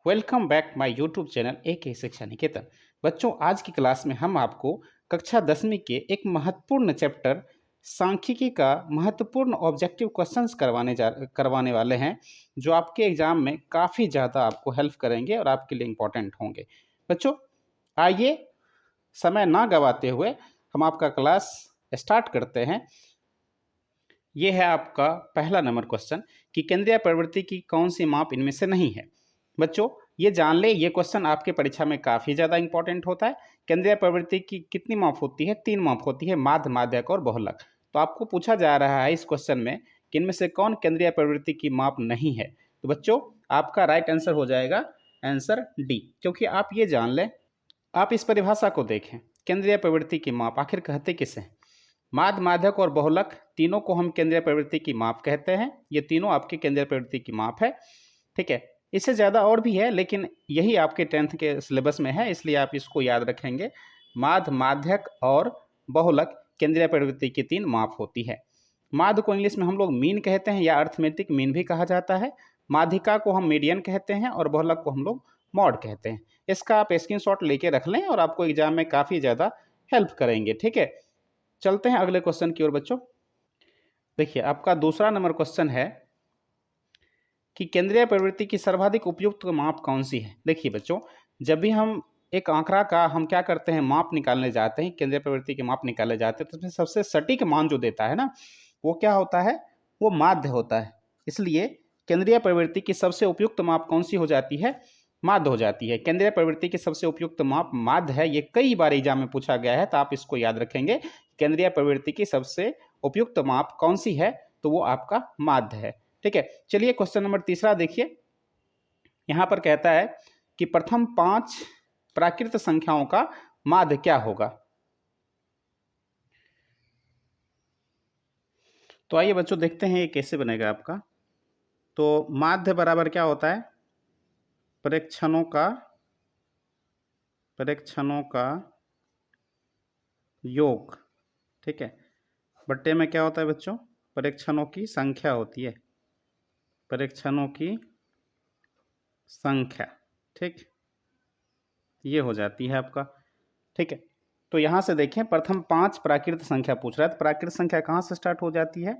Welcome back my YouTube channel ए शिक्षा निकेतन। बच्चों, आज की क्लास में हम आपको कक्षा 10वीं के एक महत्वपूर्ण चैप्टर सांख्यिकी का महत्वपूर्ण ऑब्जेक्टिव क्वेश्चंस करवाने वाले हैं, जो आपके एग्जाम में काफ़ी ज़्यादा आपको हेल्प करेंगे और आपके लिए इम्पोर्टेंट होंगे। बच्चों, आइए समय ना गवाते हुए हम आपका क्लास स्टार्ट करते हैं। ये है आपका पहला नंबर क्वेश्चन कि केंद्रीय प्रवृत्ति की कौन सी माप इनमें से नहीं है। बच्चों, ये जान ले, ये क्वेश्चन आपके परीक्षा में काफ़ी ज़्यादा इंपॉर्टेंट होता है। केंद्रीय प्रवृत्ति की कितनी माप होती है? 3 माप होती है, माध्य, माध्यक और बहुलक। तो आपको पूछा जा रहा है इस क्वेश्चन में कि इनमें से कौन केंद्रीय प्रवृत्ति की माप नहीं है। तो बच्चों, आपका राइट आंसर हो जाएगा आंसर डी, क्योंकि आप ये जान लें, आप इस परिभाषा को देखें। केंद्रीय प्रवृत्ति की माप आखिर कहते किसे? माध्य, माध्यक और बहुलक तीनों को हम केंद्रीय प्रवृत्ति की माप कहते हैं। ये तीनों आपकी केंद्रीय प्रवृत्ति की माप है। ठीक है, इससे ज़्यादा और भी है, लेकिन यही आपके 10th के सिलेबस में है, इसलिए आप इसको याद रखेंगे। माध्य, माध्यक और बहुलक केंद्रीय प्रवृत्ति की 3 माप होती है। माध्य को इंग्लिश में हम लोग मीन कहते हैं या अर्थमेटिक मीन भी कहा जाता है। माध्यिका को हम मीडियन कहते हैं और बहुलक को हम लोग मॉड कहते हैं। इसका आप स्क्रीनशॉट लेके रख लें और आपको एग्जाम में काफ़ी ज़्यादा हेल्प करेंगे। ठीक है, चलते हैं अगले क्वेश्चन की ओर। बच्चों देखिए, आपका दूसरा नंबर क्वेश्चन है कि केंद्रीय प्रवृत्ति की सर्वाधिक उपयुक्त माप कौन सी है। देखिए बच्चों, जब भी हम एक आंकड़ा का हम क्या करते हैं, माप निकालने जाते हैं, केंद्रीय प्रवृत्ति के माप निकालने जाते हैं, तो उसमें सबसे सटीक मान जो देता है ना, वो क्या होता है? वो माध्य होता है। इसलिए केंद्रीय प्रवृत्ति की सबसे उपयुक्त माप कौन सी हो जाती है? माध्य हो जाती है। केंद्रीय प्रवृत्ति की सबसे उपयुक्त माप माध्य है। ये कई बार एग्जाम में पूछा गया है, तो आप इसको याद रखेंगे। केंद्रीय प्रवृत्ति की सबसे उपयुक्त माप कौन सी है? तो वो आपका माध्य है। ठीक है, चलिए क्वेश्चन नंबर तीसरा देखिए। यहां पर कहता है कि प्रथम 5 प्राकृत संख्याओं का माध्य क्या होगा। तो आइए बच्चों देखते हैं ये कैसे बनेगा आपका। तो माध्य बराबर क्या होता है? प्रेक्षणों का योग। ठीक है, बट्टे में क्या होता है बच्चों? प्रेक्षणों की संख्या होती है, प्रेक्षणों की संख्या। ठीक, ये हो जाती है आपका। ठीक है, तो यहाँ से देखें, प्रथम 5 प्राकृत संख्या पूछ रहा है। तो प्राकृत संख्या कहाँ से स्टार्ट हो जाती है?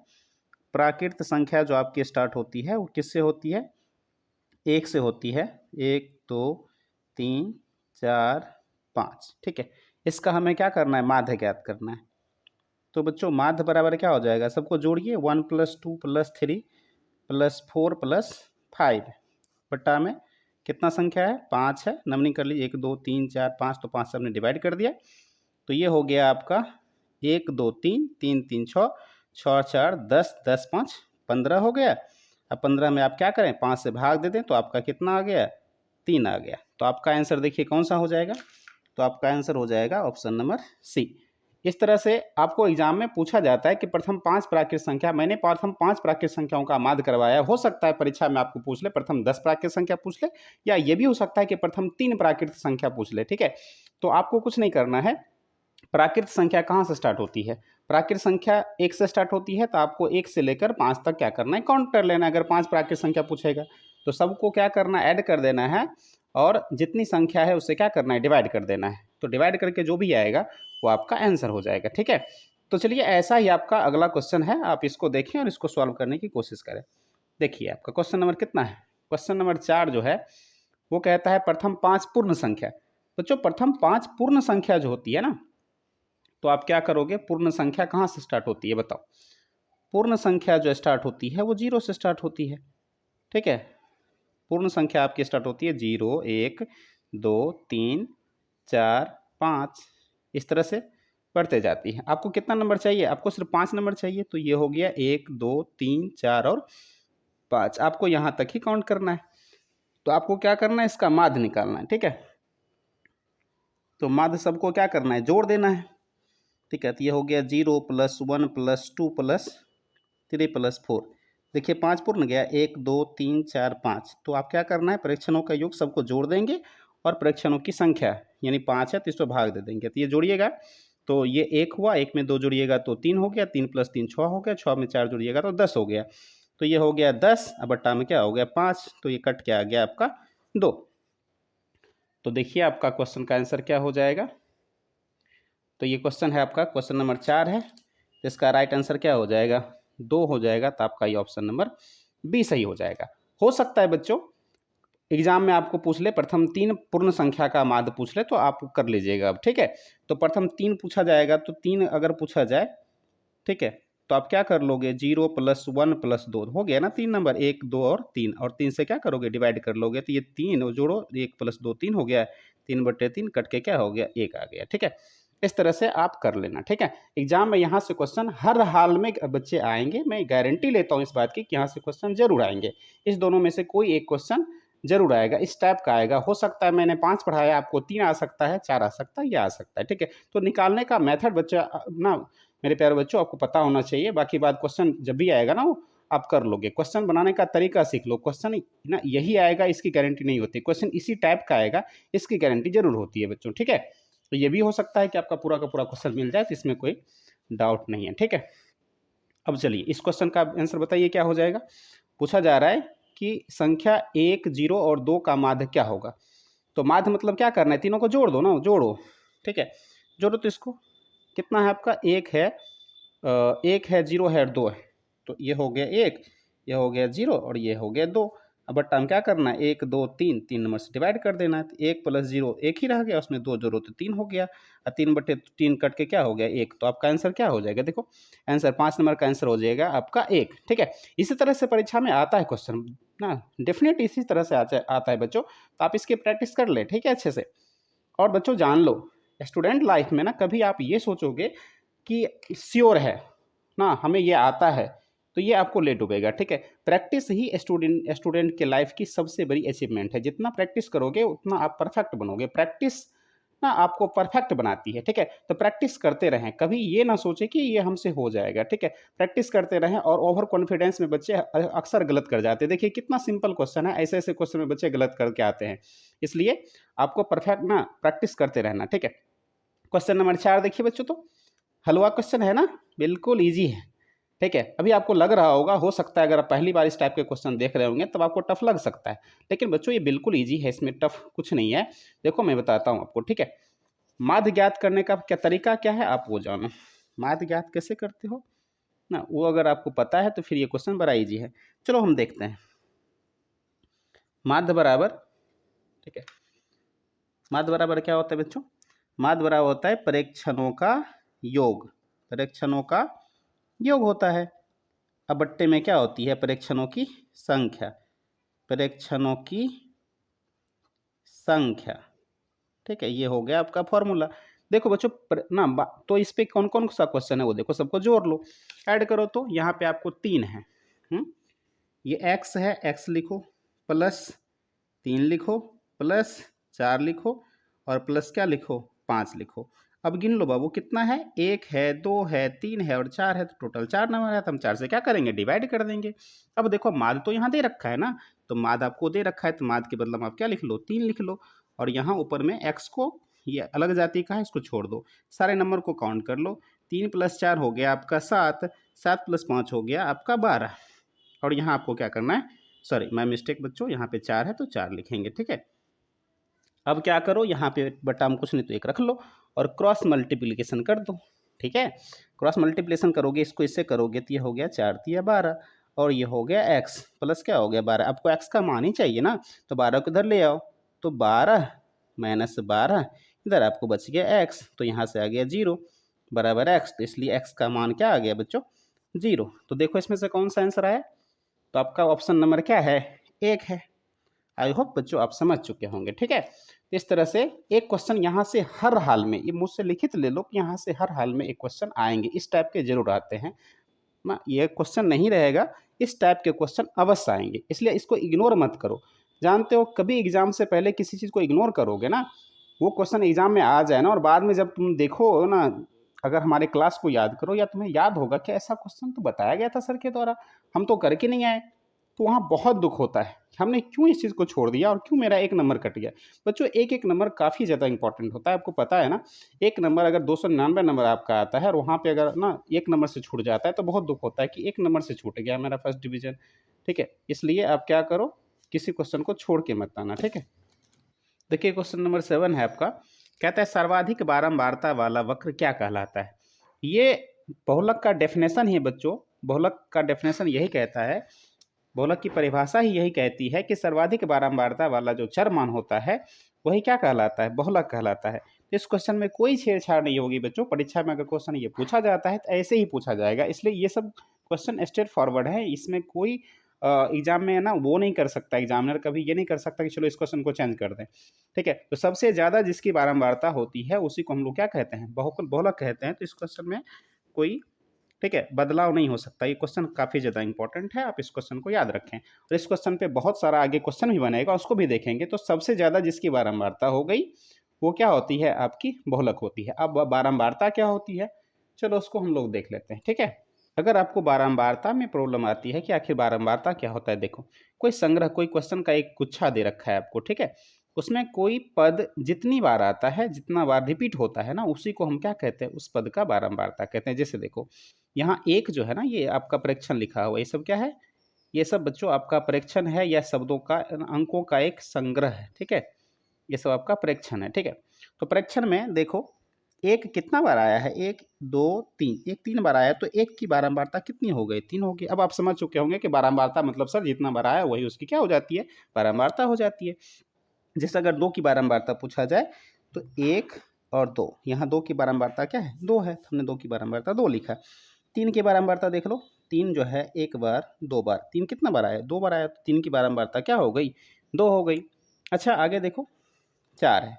प्राकृत संख्या जो आपकी स्टार्ट होती है वो किससे होती है? 1 से होती है। 1 2 3 4 5। ठीक है, इसका हमें क्या करना है? माध्य ज्ञात करना है। तो बच्चों, माध्य बराबर क्या हो जाएगा? सबको जोड़िए, 1 + 2 + 3 + 4 + 5 बट्टा में कितना संख्या है? 5 है। नमनी कर लीजिए, 1 2 3 4 5, तो 5 से हमने डिवाइड कर दिया। तो ये हो गया आपका 1 2 3 3 3 6 6 4 10 10 5 15 हो गया। अब 15 में आप क्या करें? 5 से भाग दे दें, तो आपका कितना आ गया? 3 आ गया। तो आपका आंसर देखिए कौन सा हो जाएगा? तो आपका आंसर हो जाएगा ऑप्शन नंबर सी। इस तरह से आपको एग्जाम में पूछा जाता है कि प्रथम 5 प्राकृत संख्या। मैंने प्रथम 5 प्राकृत संख्याओं का माध्य करवाया। हो सकता है परीक्षा में आपको पूछ ले प्रथम 10 प्राकृत संख्या पूछ ले, या ये भी हो सकता है कि प्रथम 3 प्राकृत संख्या पूछ ले। ठीक है, तो आपको कुछ नहीं करना है। प्राकृत संख्या कहाँ से स्टार्ट होती है? प्राकृत संख्या 1 से स्टार्ट होती है, तो आपको 1 से लेकर 5 तक क्या करना है? काउंट कर लेना है। अगर 5 प्राकृत संख्या पूछेगा तो सबको क्या करना है? ऐड कर देना है, और जितनी संख्या है उससे क्या करना है? डिवाइड कर देना है। तो डिवाइड करके जो भी आएगा वो आपका आंसर हो जाएगा। ठीक है, तो चलिए ऐसा ही आपका अगला क्वेश्चन है, आप इसको देखें और इसको सॉल्व करने की कोशिश करें। देखिए आपका क्वेश्चन नंबर कितना है? क्वेश्चन नंबर 4 जो है वो कहता है प्रथम 5 पूर्ण संख्या। बच्चों, प्रथम 5 पूर्ण संख्या जो होती है ना, तो आप क्या करोगे? पूर्ण संख्या कहाँ से स्टार्ट होती है बताओ? पूर्ण संख्या जो स्टार्ट होती है वो 0 से स्टार्ट होती है। ठीक है, पूर्ण संख्या आपकी स्टार्ट होती है 0 1 2 3 4 5, इस तरह से बढ़ते जाती है। आपको कितना नंबर चाहिए? आपको सिर्फ 5 नंबर चाहिए। तो ये हो गया 1 2 3 4 और 5। आपको यहाँ तक ही काउंट करना है। तो आपको क्या करना है? इसका माध्य निकालना है। ठीक है, तो माध्य सबको क्या करना है? जोड़ देना है। ठीक है, तो ये हो गया 0 + 1 + 2 + 3 + 4। देखिए 5 पूर्ण गया, 1 2 3 4 5। तो आप क्या करना है? परीक्षणों का योग सबको जोड़ देंगे, और परीक्षणों की संख्या यानी 5 है तो इसको भाग दे देंगे। तो ये जोड़िएगा, तो ये 1 हुआ, 1 में 2 जोड़िएगा तो 3 हो गया, 3 + 3 6 हो गया, 6 में 4 जोड़िएगा तो 10 हो गया। तो ये हो गया 10, अब बट्टा में क्या हो गया? 5। तो ये कट के आ गया आपका 2। तो देखिए आपका क्वेश्चन का आंसर क्या हो जाएगा। तो ये क्वेश्चन है आपका क्वेश्चन नंबर 4 है, तो इसका राइट आंसर क्या हो जाएगा, 2 हो जाएगा। तो आपका ये ऑप्शन नंबर बी सही हो जाएगा। हो सकता है बच्चों एग्जाम में आपको पूछ ले प्रथम 3 पूर्ण संख्या का माध्य पूछ ले, तो आप कर लीजिएगा अब, ठीक है। तो प्रथम 3 पूछा जाएगा, तो 3 अगर पूछा जाए, ठीक है, तो आप क्या कर लोगे, 0 + 1 + 2 हो गया ना 3 नंबर, 1 2 और 3, और 3 से क्या करोगे, डिवाइड कर लोगे, तो ये 3 जोड़ो, 1 + 2 3 हो गया, 3/3 कट के क्या हो गया, 1 आ गया, ठीक है। इस तरह से आप कर लेना, ठीक है। एग्जाम में यहाँ से क्वेश्चन हर हाल में बच्चे आएंगे, मैं गारंटी लेता हूँ इस बात की कि यहाँ से क्वेश्चन जरूर आएंगे। इस दोनों में से कोई एक क्वेश्चन जरूर आएगा, इस टाइप का आएगा। हो सकता है मैंने 5 पढ़ाया, आपको 3 आ सकता है, 4 आ सकता है, या आ सकता है, ठीक है। तो निकालने का मेथड बच्चा ना मेरे प्यारे बच्चों आपको पता होना चाहिए। बाकी बात क्वेश्चन जब भी आएगा ना वो आप कर लोगे, क्वेश्चन बनाने का तरीका सीख लो। क्वेश्चन ना यही आएगा इसकी गारंटी नहीं होती, क्वेश्चन इसी टाइप का आएगा इसकी गारंटी जरूर होती है बच्चों, ठीक है। तो ये भी हो सकता है कि आपका पूरा का पूरा क्वेश्चन मिल जाए, तो इसमें कोई डाउट नहीं है, ठीक है। अब चलिए इस क्वेश्चन का आंसर बताइए क्या हो जाएगा। पूछा जा रहा है कि संख्या 1 0 और 2 का माध्य क्या होगा। तो माध्य मतलब क्या करना है, तीनों को जोड़ दो ना, जोड़ो, ठीक है। जोड़ो तो इसको कितना है आपका, 1 है 0 है और 2 है, तो ये हो गया 1, ये हो गया 0 और ये हो गया 2। अब बट्टा हम क्या करना है, 1 2 3, 3 नंबर से डिवाइड कर देना है। तो 1 + 0 1 ही रह गया, उसमें 2 जोड़ो तो 3 हो गया, और 3/3 कट के क्या हो गया, 1। तो आपका आंसर क्या हो जाएगा, देखो आंसर 5 नंबर का आंसर हो जाएगा आपका 1, ठीक है। इसी तरह से परीक्षा में आता है क्वेश्चन ना, डेफिनेट इसी तरह से आता है बच्चों। तो आप इसकी प्रैक्टिस कर ले, ठीक है, अच्छे से। और बच्चों जान लो, स्टूडेंट लाइफ में ना कभी आप ये सोचोगे कि श्योर है ना हमें ये आता है, तो ये आपको ले डूबेगा, ठीक है। प्रैक्टिस ही स्टूडेंट के लाइफ की सबसे बड़ी अचीवमेंट है। जितना प्रैक्टिस करोगे उतना आप परफेक्ट बनोगे। प्रैक्टिस ना आपको परफेक्ट बनाती है, ठीक है। तो प्रैक्टिस करते रहें, कभी ये ना सोचे कि ये हमसे हो जाएगा, ठीक है। प्रैक्टिस करते रहें। और ओवर कॉन्फिडेंस में बच्चे अक्सर गलत कर जाते हैं। देखिए कितना सिंपल क्वेश्चन है, ऐसे ऐसे क्वेश्चन में बच्चे गलत करके आते हैं। इसलिए आपको परफेक्ट ना प्रैक्टिस करते रहना, ठीक है। क्वेश्चन नंबर 4 देखिए बच्चों, तो हलवा क्वेश्चन है ना, बिल्कुल ईजी है, ठीक है। अभी आपको लग रहा होगा, हो सकता है अगर आप पहली बार इस टाइप के क्वेश्चन देख रहे होंगे तब आपको टफ लग सकता है, लेकिन बच्चों ये बिल्कुल ईजी है, इसमें टफ कुछ नहीं है। देखो मैं बताता हूँ आपको, ठीक है। माध्य ज्ञात करने का क्या तरीका क्या है आप वो जानो। माध्य ज्ञात कैसे करते हो ना, वो अगर आपको पता है तो फिर ये क्वेश्चन बड़ा ईजी है। चलो हम देखते हैं। माध्य बराबर, ठीक है, माध्य बराबर क्या होता है बच्चों, माध्य बराबर होता है परीक्षणों का योग, परीक्षणों का योग होता है। अब बट्टे में क्या होती है, परीक्षणों की संख्या, परीक्षणों की संख्या, ठीक है। ये हो गया आपका फॉर्मूला। देखो बच्चों ना तो इस पे कौन कौन सा क्वेश्चन है वो देखो, सबको जोड़ लो, ऐड करो। तो यहाँ पे आपको 3 है, ये x है, x लिखो, प्लस 3 लिखो, प्लस 4 लिखो, और प्लस क्या लिखो, 5 लिखो। अब गिन लो बाबू कितना है, 1 है, 2 है, 3 है और 4 है, तो टोटल 4 नंबर है। तो हम 4 से क्या करेंगे, डिवाइड कर देंगे। अब देखो माध्य तो यहाँ दे रखा है ना, तो माध्य आपको दे रखा है, तो माध्य के बदले में आप क्या लिख लो, 3 लिख लो। और यहाँ ऊपर में x को, ये अलग जाति का है, इसको छोड़ दो, सारे नंबर को काउंट कर लो। 3 + 4 हो गया आपका 7, 7 + 5 हो गया आपका 12। और यहाँ आपको क्या करना है, सॉरी मैं मिस्टेक बच्चों, यहाँ पे 4 है तो 4 लिखेंगे, ठीक है। अब क्या करो, यहाँ पे बटा में कुछ नहीं तो 1 रख लो, और क्रॉस मल्टीप्लिकेशन कर दो, ठीक है। क्रॉस मल्टीप्लिकेशन करोगे, इसको इससे करोगे तो ये हो गया 4 × 12, और ये हो गया x प्लस क्या हो गया 12। आपको x का मान ही चाहिए ना, तो 12 को इधर ले आओ, तो 12 - 12, इधर आपको बच गया x, तो यहाँ से आ गया 0 बराबर x। तो इसलिए x का मान क्या आ गया बच्चों, 0। तो देखो इसमें से कौन सा आंसर आया, तो आपका ऑप्शन नंबर क्या है, 1 है। आई होप बच्चों आप समझ चुके होंगे, ठीक है। इस तरह से एक क्वेश्चन यहाँ से हर हाल में, ये मुझसे लिखित ले लो कि यहाँ से हर हाल में एक क्वेश्चन आएंगे, इस टाइप के जरूर आते हैं ना। ये क्वेश्चन नहीं रहेगा, इस टाइप के क्वेश्चन अवश्य आएंगे, इसलिए इसको इग्नोर मत करो। जानते हो कभी एग्जाम से पहले किसी चीज़ को इग्नोर करोगे ना, वो क्वेश्चन एग्जाम में आ जाए ना, और बाद में जब तुम देखो ना, अगर हमारे क्लास को याद करो, या तुम्हें याद होगा कि ऐसा क्वेश्चन तो बताया गया था सर के द्वारा, हम तो करके नहीं आए, तो वहाँ बहुत दुख होता है, हमने क्यों इस चीज़ को छोड़ दिया और क्यों मेरा 1 नंबर कट गया। बच्चों 1 नंबर काफ़ी ज़्यादा इंपॉर्टेंट होता है, आपको पता है ना। 1 नंबर अगर 299 नंबर आपका आता है और वहाँ पे अगर ना 1 नंबर से छूट जाता है तो बहुत दुख होता है कि 1 नंबर से छूट गया मेरा फर्स्ट डिवीजन, ठीक है। इसलिए आप क्या करो, किसी क्वेश्चन को छोड़ के मत आना, ठीक है। देखिए क्वेश्चन नंबर 7 है आपका, कहता है सर्वाधिक बारंबारता वाला वक्र क्या कहलाता है। ये बहुलक का डेफिनेशन ही है बच्चों, बहुलक का डेफिनेशन यही कहता है, बहुलक की परिभाषा ही यही कहती है कि सर्वाधिक बारंबारता वाला जो चर मान होता है वही क्या कहलाता है, बहुलक कहलाता है। तो इस क्वेश्चन में कोई छेड़छाड़ नहीं होगी बच्चों, परीक्षा में अगर क्वेश्चन ये पूछा जाता है तो ऐसे ही पूछा जाएगा, इसलिए ये सब क्वेश्चन स्ट्रेट फॉरवर्ड है, इसमें कोई एग्जाम में ना वो नहीं कर सकता, एग्जामिनर कभी ये नहीं कर सकता कि चलो इस क्वेश्चन को चेंज कर दें। ठीक है, तो सबसे ज़्यादा जिसकी बारंबारता होती है उसी को हम लोग क्या कहते हैं, बहुलक कहते हैं। तो इस क्वेश्चन में कोई, ठीक है, बदलाव नहीं हो सकता। ये क्वेश्चन काफ़ी ज़्यादा इंपॉर्टेंट है, आप इस क्वेश्चन को याद रखें। और इस क्वेश्चन पे बहुत सारा आगे क्वेश्चन भी बनेगा, उसको भी देखेंगे। तो सबसे ज़्यादा जिसकी बारंबारता हो गई वो क्या होती है, आपकी बहुलक होती है। अब बारंबारता क्या होती है, चलो उसको हम लोग देख लेते हैं। ठीक है, अगर आपको बारंबारता में प्रॉब्लम आती है कि आखिर बारंबारता क्या होता है, देखो कोई संग्रह, कोई क्वेश्चन का एक गुच्छा दे रखा है आपको, ठीक है, उसमें कोई पद जितनी बार आता है, जितना बार रिपीट होता है ना, उसी को हम क्या कहते हैं, उस पद का बारंबारता कहते हैं। जैसे देखो यहाँ एक जो है ना, ये आपका प्रेक्षण लिखा हुआ, ये सब क्या है, ये सब बच्चों आपका प्रेक्षण है या शब्दों का, अंकों का एक संग्रह है। ठीक है, ये सब आपका प्रेक्षण है। ठीक है, तो प्रेक्षण में देखो एक कितना बार आया है, 1 2 3, एक 3 बार आया, तो एक की बारंबारता कितनी हो गई, 3 होगी। अब आप समझ चुके होंगे कि बारंबारता मतलब सर जितना बार आया वही उसकी क्या हो जाती है, बारंबारता हो जाती है। जैसे अगर 2 की बारंबारता पूछा जाए तो 1 और 2, यहाँ 2 की बारंबारता क्या है, 2 है, तो हमने 2 की बारंबारता 2 लिखा। 3 की बारंबारता देख लो, 3 जो है 1 बार 2 बार, 3 कितना बार आया, 2 बार आया, तो 3 की बारंबारता क्या हो गई, 2 हो गई। अच्छा आगे देखो 4 है,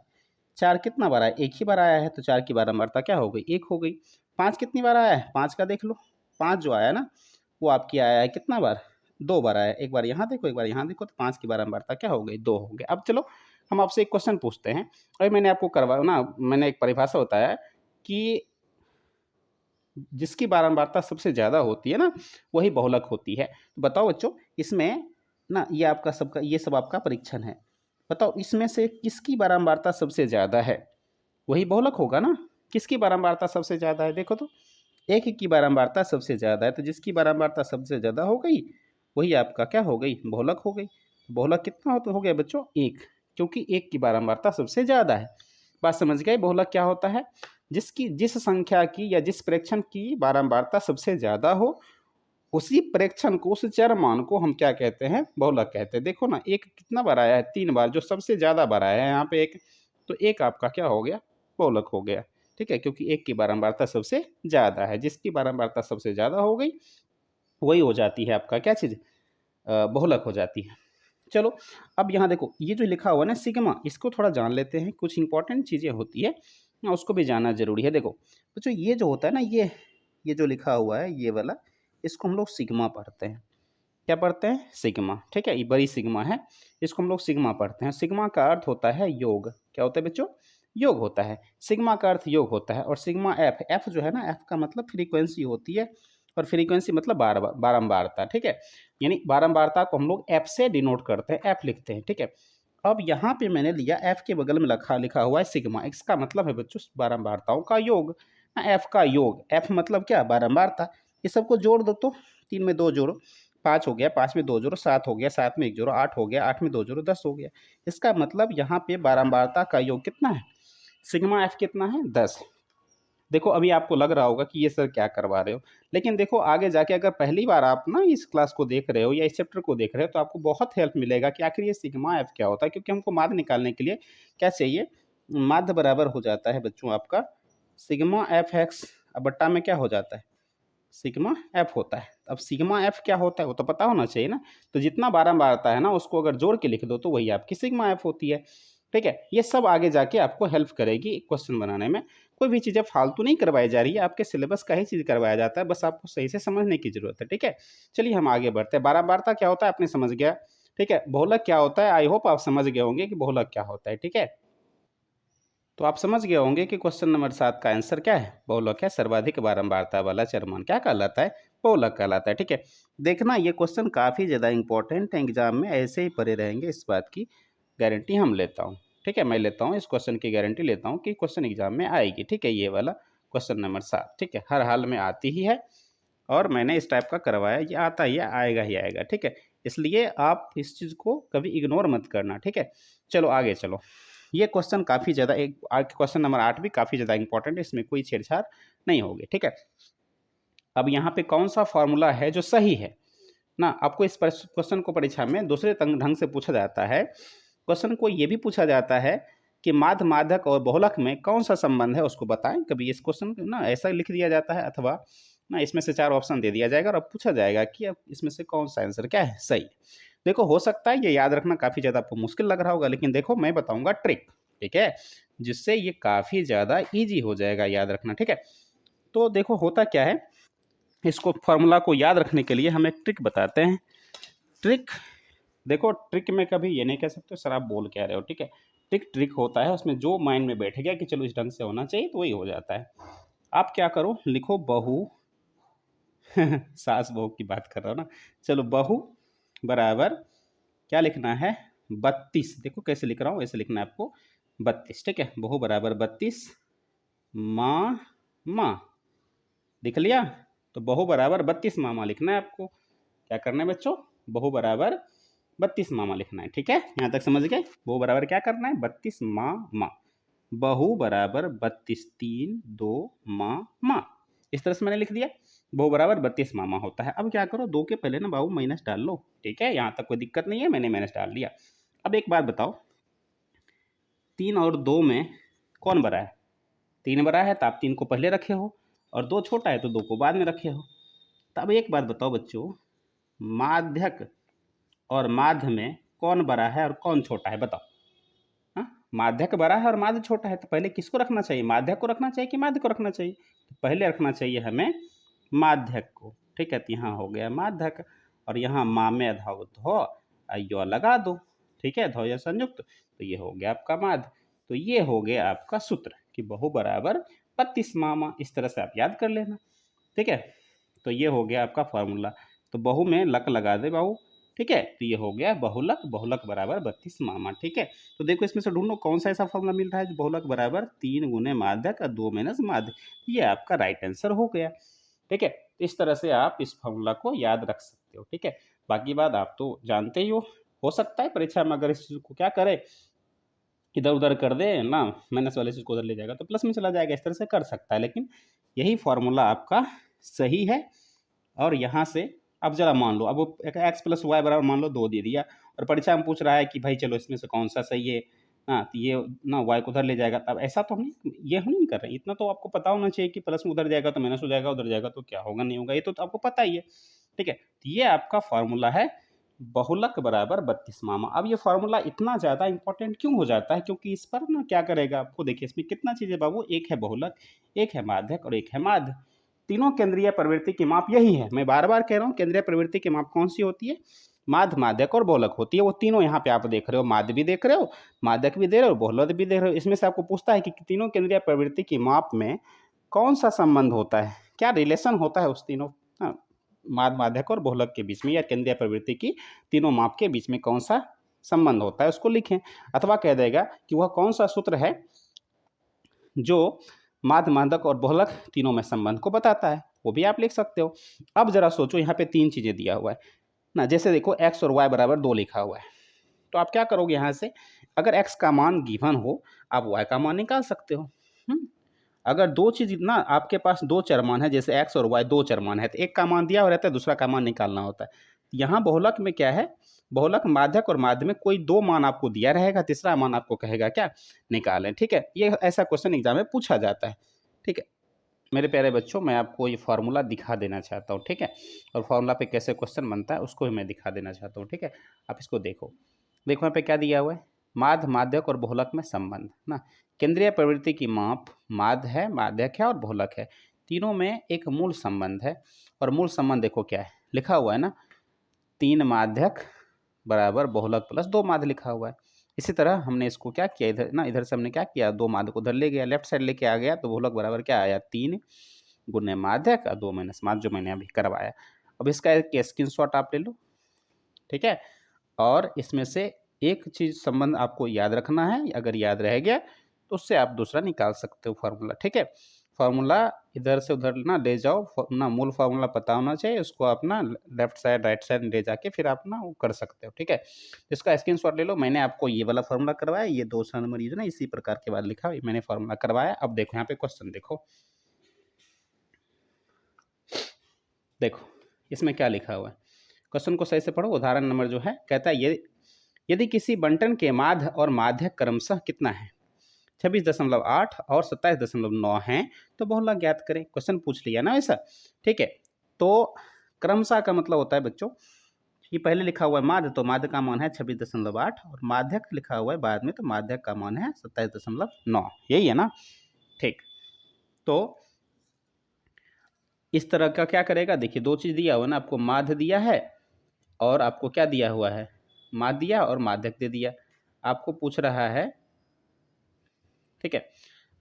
4 कितना बार आया, 1 ही बार आया है, तो 4 की बारंबारता क्या हो गई, 1 हो गई। 5 कितनी बार आया है, 5 का देख लो, 5 जो आया ना वो आपकी आया है कितना बार, 2 बार आया, एक बार यहाँ देखो एक बार यहाँ देखो, तो 5 की बारंबारता क्या हो गई, 2 हो गई। अब चलो हम आपसे एक क्वेश्चन पूछते हैं, अभी मैंने आपको करवाया ना, मैंने एक परिभाषा बताया कि जिसकी बारंबारता सबसे ज़्यादा होती है ना वही बहुलक होती है। तो बताओ बच्चों इसमें ना, ये आपका सबका, ये सब आपका परीक्षण है, बताओ इसमें से किसकी बारंबारता सबसे ज़्यादा है, वही बहुलक होगा ना। किसकी बारंबारता सबसे ज़्यादा है, देखो तो एक की बारंबारता सबसे ज़्यादा है, तो जिसकी बारंबारता सबसे ज़्यादा हो गई वही आपका क्या हो गई, बहुलक हो गई। बहुलक कितना हो गया बच्चों, 1, क्योंकि 1 की बारंबारता सबसे ज़्यादा है। बात समझ गए, बहुलक क्या होता है, जिसकी, जिस संख्या की या जिस प्रेक्षण की बारंबारता सबसे ज़्यादा हो उसी प्रेक्षण को, उस चर मान को हम क्या कहते हैं, बहुलक कहते हैं। देखो ना एक कितना बार आया है, 3 बार, जो सबसे ज़्यादा बार आया है यहाँ पे एक, तो एक आपका क्या हो गया, बहुलक हो गया। ठीक है, क्योंकि एक की बारंबारता सबसे ज़्यादा है, जिसकी बारंबारता सबसे ज़्यादा हो गई वही हो जाती है आपका क्या चीज़, बहुलक हो जाती है। चलो अब यहाँ देखो ये जो लिखा हुआ है ना सिग्मा, इसको थोड़ा जान लेते हैं, कुछ इंपॉर्टेंट चीज़ें होती है ना, उसको भी जानना जरूरी है। देखो बच्चों ये जो होता है ना, ये जो लिखा हुआ है ये वाला, इसको हम लोग सिग्मा पढ़ते हैं। क्या पढ़ते हैं, सिग्मा। ठीक है, ये बड़ी सिग्मा है, इसको हम लोग सिग्मा पढ़ते हैं। सिग्मा का अर्थ होता है योग, क्या होता है बच्चों, योग होता है। सिग्मा का अर्थ योग होता है। और सिग्मा एफ, एफ जो है ना, एफ का मतलब फ्रीक्वेंसी होती है, और फ्रीक्वेंसी मतलब बारंबारता। ठीक है, यानी बारंबारता को हम लोग एफ से डिनोट करते हैं, एफ लिखते हैं। ठीक है, अब यहाँ पे मैंने लिया एफ के बगल में लिखा हुआ है सिग्मा, इसका मतलब है बच्चों बारंबारताओं का योग, एफ का योग, एफ मतलब क्या, बारंबारता। ये सबको जोड़ दो तो 3 में 2 जोड़ो 5 हो गया, 5 में 2 जोड़ो 7 हो गया, 7 में 1 जोड़ो 8 हो गया, 8 में 2 जोड़ो 10 हो गया। इसका मतलब यहाँ पे बारंबारता का योग कितना है, सिग्मा एफ कितना है, 10। देखो अभी आपको लग रहा होगा कि ये सर क्या करवा रहे हो, लेकिन देखो आगे जाके अगर पहली बार आप ना इस क्लास को देख रहे हो या इस चैप्टर को देख रहे हो तो आपको बहुत हेल्प मिलेगा कि आखिर ये सिग्मा एफ क्या होता है, क्योंकि हमको माध्य निकालने के लिए क्या चाहिए, माध्य बराबर हो जाता है बच्चों आपका सिग्मा एफ एक्स, अब बट्टा में क्या हो जाता है, सिग्मा एफ होता है। अब सिग्मा एफ क्या होता है वो तो पता होना चाहिए ना, तो जितना बारंबारता है ना उसको अगर जोड़ के लिख दो तो वही आपकी सिग्मा एफ होती है। ठीक है, ये सब आगे जाके आपको हेल्प करेगी क्वेश्चन बनाने में। कोई भी चीज़ें फालतू नहीं करवाई जा रही है, आपके सिलेबस का ही चीज़ करवाया जाता है, बस आपको सही से समझने की जरूरत है। ठीक है, चलिए हम आगे बढ़ते हैं। बारंबारता क्या होता है आपने समझ गया। ठीक है, बहुलक क्या होता है, आई होप आप समझ गए होंगे कि बहुलक क्या होता है। ठीक है, तो आप समझ गए होंगे कि क्वेश्चन नंबर 7 का आंसर क्या है, बहुलक है। सर्वाधिक बारंबारता वाला चरमान क्या कहलाता है, बहुलक कहलाता है। ठीक है, देखना ये क्वेश्चन काफ़ी ज़्यादा इंपॉर्टेंट है, एग्जाम में ऐसे ही पढ़े रहेंगे, इस बात की गारंटी हम लेता हूँ। ठीक है, मैं लेता हूँ इस क्वेश्चन की गारंटी लेता हूँ कि क्वेश्चन एग्जाम में आएगी। ठीक है, ये वाला क्वेश्चन नंबर 7, ठीक है, हर हाल में आती ही है, और मैंने इस टाइप का करवाया, ये आता ही है, आएगा ही आएगा। ठीक है, इसलिए आप इस चीज़ को कभी इग्नोर मत करना। ठीक है, चलो आगे चलो। ये क्वेश्चन काफ़ी ज़्यादा, एक क्वेश्चन नंबर 8 भी काफ़ी ज़्यादा इंपॉर्टेंट है, इसमें कोई छेड़छाड़ नहीं होगी, ठीक है। अब यहाँ पे कौन सा फॉर्मूला है जो सही है ना, आपको इस क्वेश्चन को परीक्षा में दूसरे ढंग से पूछा जाता है। क्वेश्चन को ये भी पूछा जाता है कि माध्य, माध्यक और बहुलक में कौन सा संबंध है उसको बताएं। कभी इस क्वेश्चन को ना ऐसा लिख दिया जाता है, अथवा ना इसमें से 4 ऑप्शन दे दिया जाएगा और अब पूछा जाएगा कि अब इसमें से कौन सा आंसर क्या है सही। देखो, हो सकता है ये याद रखना काफ़ी ज़्यादा आपको मुश्किल लग रहा होगा, लेकिन देखो मैं बताऊंगा ट्रिक, ठीक है, जिससे ये काफ़ी ज़्यादा ईजी हो जाएगा याद रखना, ठीक है। तो देखो होता क्या है, इसको फॉर्मूला को याद रखने के लिए हम एक ट्रिक बताते हैं। ट्रिक, देखो ट्रिक में कभी ये नहीं कह सकते सर आप बोल क्या रहे हो, ठीक है। ट्रिक होता है, उसमें जो माइंड में बैठ गया कि चलो इस ढंग से होना चाहिए तो वही हो जाता है। आप क्या करो, लिखो बहू सास बहू की बात कर रहा हूँ ना, चलो बहू बराबर क्या लिखना है 32। देखो कैसे लिख रहा हूँ, ऐसे लिखना है आपको 32, ठीक है। बहू बराबर 32, माँ माँ लिख लिया, तो बहू बराबर 32 मामा लिखना है आपको। क्या करना है बच्चों, बहू बराबर 32 मामा लिखना है, ठीक है। यहाँ तक समझ गए, बहू बराबर क्या करना है 32 माँ, बहू बराबर 32 3 2 माँ। इस तरह से मैंने लिख दिया, बहू बराबर 32 मामा होता है। अब क्या करो, 2 के पहले ना बाबू माइनस डाल लो, ठीक है। यहाँ तक कोई दिक्कत नहीं है, मैंने माइनस डाल दिया। अब एक बात बताओ, 3 और 2 में कौन बड़ा है, 3 बड़ा है तो आप 3 को पहले रखे हो, और 2 छोटा है तो 2 को बाद में रखे हो। तो अब एक बात बताओ बच्चों, माध्यक और माध्य में कौन बड़ा है और कौन छोटा है, बताओ। हाँ, माध्यक बड़ा है और माध्य छोटा है, तो पहले किसको रखना चाहिए, माध्यक को रखना चाहिए कि माध्य को रखना चाहिए, तो पहले रखना चाहिए हमें माध्यक को, ठीक है। तो यहाँ हो गया माध्यक, और यहाँ माँ में अधाव धो अयो लगा दो, ठीक है, धो या संयुक्त, तो ये हो गया आपका माध्य। तो ये हो गया आपका सूत्र कि बहू बराबर 32 मामा। इस तरह से आप याद कर लेना, ठीक है। तो ये हो गया आपका फॉर्मूला। तो बहू में लक लगा दे बाबू, ठीक है। तो ये हो गया बहुलक, बहुलक बराबर 32 मामा, ठीक है। तो देखो इसमें से ढूंढो कौन सा ऐसा फॉर्मूला मिल रहा है जो बहुलक बराबर 3 गुने माध्यक और 2 माइनस माध्य। ये आपका राइट आंसर हो गया, ठीक है। इस तरह से आप इस फॉर्मूला को याद रख सकते हो, ठीक है। बाकी बात आप तो जानते ही हो सकता है परीक्षा में अगर इस चीज को क्या करे, इधर उधर कर दे ना, माइनस वाले चीज को उधर ले जाएगा तो प्लस में चला जाएगा, इस तरह से कर सकता है, लेकिन यही फॉर्मूला आपका सही है। और यहाँ से अब जरा मान लो, अब एक्स प्लस वाई बराबर मान लो 2 दे दिया, और परीक्षा में पूछ रहा है कि भाई चलो इसमें से कौन सा सही है, हाँ तो ये ना वाई को उधर ले जाएगा। तब ऐसा तो हम ये नहीं कर रहे, इतना तो आपको पता होना चाहिए कि प्लस में उधर जाएगा तो माइनस हो जाएगा, उधर जाएगा तो क्या होगा नहीं होगा, ये तो आपको पता ही है, ठीक है। तो ये आपका फॉर्मूला है बहुलक बराबर 32 मामा। अब ये फॉर्मूला इतना ज़्यादा इंपॉर्टेंट क्यों हो जाता है, क्योंकि इस पर ना क्या करेगा आपको, देखिए इसमें कितना चीज़ है बाबू, एक है बहुलक, एक है माध्यक और एक है माध्य। तीनों केंद्रीय प्रवृत्ति की माप यही है, मैं बार बार कह रहा हूँ, केंद्रीय प्रवृत्ति की माप कौन सी होती है, माध्य, माध्यक और बहुलक होती है। वो तीनों यहाँ पे आप देख रहे हो, माध्य भी देख रहे हो, माध्यक भी देख रहे हो, बहुलक भी देख रहे हो। इसमें से आपको पूछता है कि तीनों केंद्रीय प्रवृत्ति की माप में कौन सा संबंध होता है, क्या रिलेशन होता है उस तीनों माध्य, माध्यक और बहुलक के बीच में, या केंद्रीय प्रवृत्ति की तीनों माप के बीच में कौन सा संबंध होता है, उसको लिखें। अथवा कह देगा कि वह कौन सा सूत्र है जो माध्य, माध्यक और बहुलक तीनों में संबंध को बताता है, वो भी आप लिख सकते हो। अब जरा सोचो, यहाँ पे 3 चीजें दिया हुआ है ना, जैसे देखो x और y बराबर 2 लिखा हुआ है, तो आप क्या करोगे, यहाँ से अगर x का मान गिवन हो आप y का मान निकाल सकते हो। अगर दो चीज ना आपके पास 2 चर मान है, जैसे x और y 2 चर मान है, तो एक का मान दिया हुआ रहता है, दूसरा का मान निकालना होता है। यहाँ बहुलक में क्या है, बहुलक माध्यक और माध्य में कोई 2 मान आपको दिया रहेगा, तीसरा मान आपको कहेगा क्या निकालें, ठीक है। ये ऐसा क्वेश्चन एग्जाम में पूछा जाता है, ठीक है। मेरे प्यारे बच्चों, मैं आपको ये फार्मूला दिखा देना चाहता हूँ, ठीक है, और फार्मूला पे कैसे क्वेश्चन बनता है उसको भी मैं दिखा देना चाहता हूँ, ठीक है। आप इसको देखो, देखो यहाँ पे क्या दिया हुआ है, माध्य, माध्यक और बहुलक में संबंध ना, केंद्रीय प्रवृत्ति की माप माध्य है, माध्यक है और बहुलक है, तीनों में एक मूल संबंध है। और मूल संबंध देखो क्या है, लिखा हुआ है ना, 3 माध्यक बराबर बहुलक प्लस 2 माध्य लिखा हुआ है। इसी तरह हमने इसको क्या किया, इधर ना, इधर से हमने क्या किया, 2 माध्य को उधर ले गया, लेफ्ट साइड लेके आ गया, तो बहुलक बराबर क्या आया 3 गुने माध्यक और 2 माइनस माध्य, जो मैंने अभी करवाया। अब इसका एक स्क्रीनशॉट आप ले लो, ठीक है। और इसमें से एक चीज संबंध आपको याद रखना है, अगर याद रह गया तो उससे आप दूसरा निकाल सकते हो फार्मूला, ठीक है। फार्मूला इधर से उधर ना ले जाओ, ना मूल फार्मूला पता होना चाहिए, उसको आप ना लेफ्ट साइड राइट साइड ले जाके फिर आप ना वो कर सकते हो। ठीक है, इसका स्क्रीनशॉट ले लो। मैंने आपको ये वाला फार्मूला करवाया, ये 2 नंबर ये जो ना इसी प्रकार के बाद लिखा मैंने फार्मूला करवाया। अब देखो यहाँ पे क्वेश्चन देखो, देखो इसमें क्या लिखा हुआ है, क्वेश्चन को सही से पढ़ो। उदाहरण नंबर जो है कहता है यदि किसी बंटन के माध्य और माध्यक क्रमशः कितना है, 26.8 और 27.9 है, तो बहुलक ज्ञात करें। क्वेश्चन पूछ लिया ना ऐसा। ठीक है, तो क्रमशः का मतलब होता है बच्चों, ये पहले लिखा हुआ है माध्य, तो माध्य का मान है 26.8 और माध्यक लिखा हुआ है बाद में, तो माध्यक का मान है 27.9, यही है ना। ठीक, तो इस तरह का क्या करेगा, देखिए 2 चीज़ दिया हुआ है ना आपको, माध्य दिया है और आपको क्या दिया हुआ है, माध्य दिया और माध्यक दे दिया। आपको पूछ रहा है, ठीक है,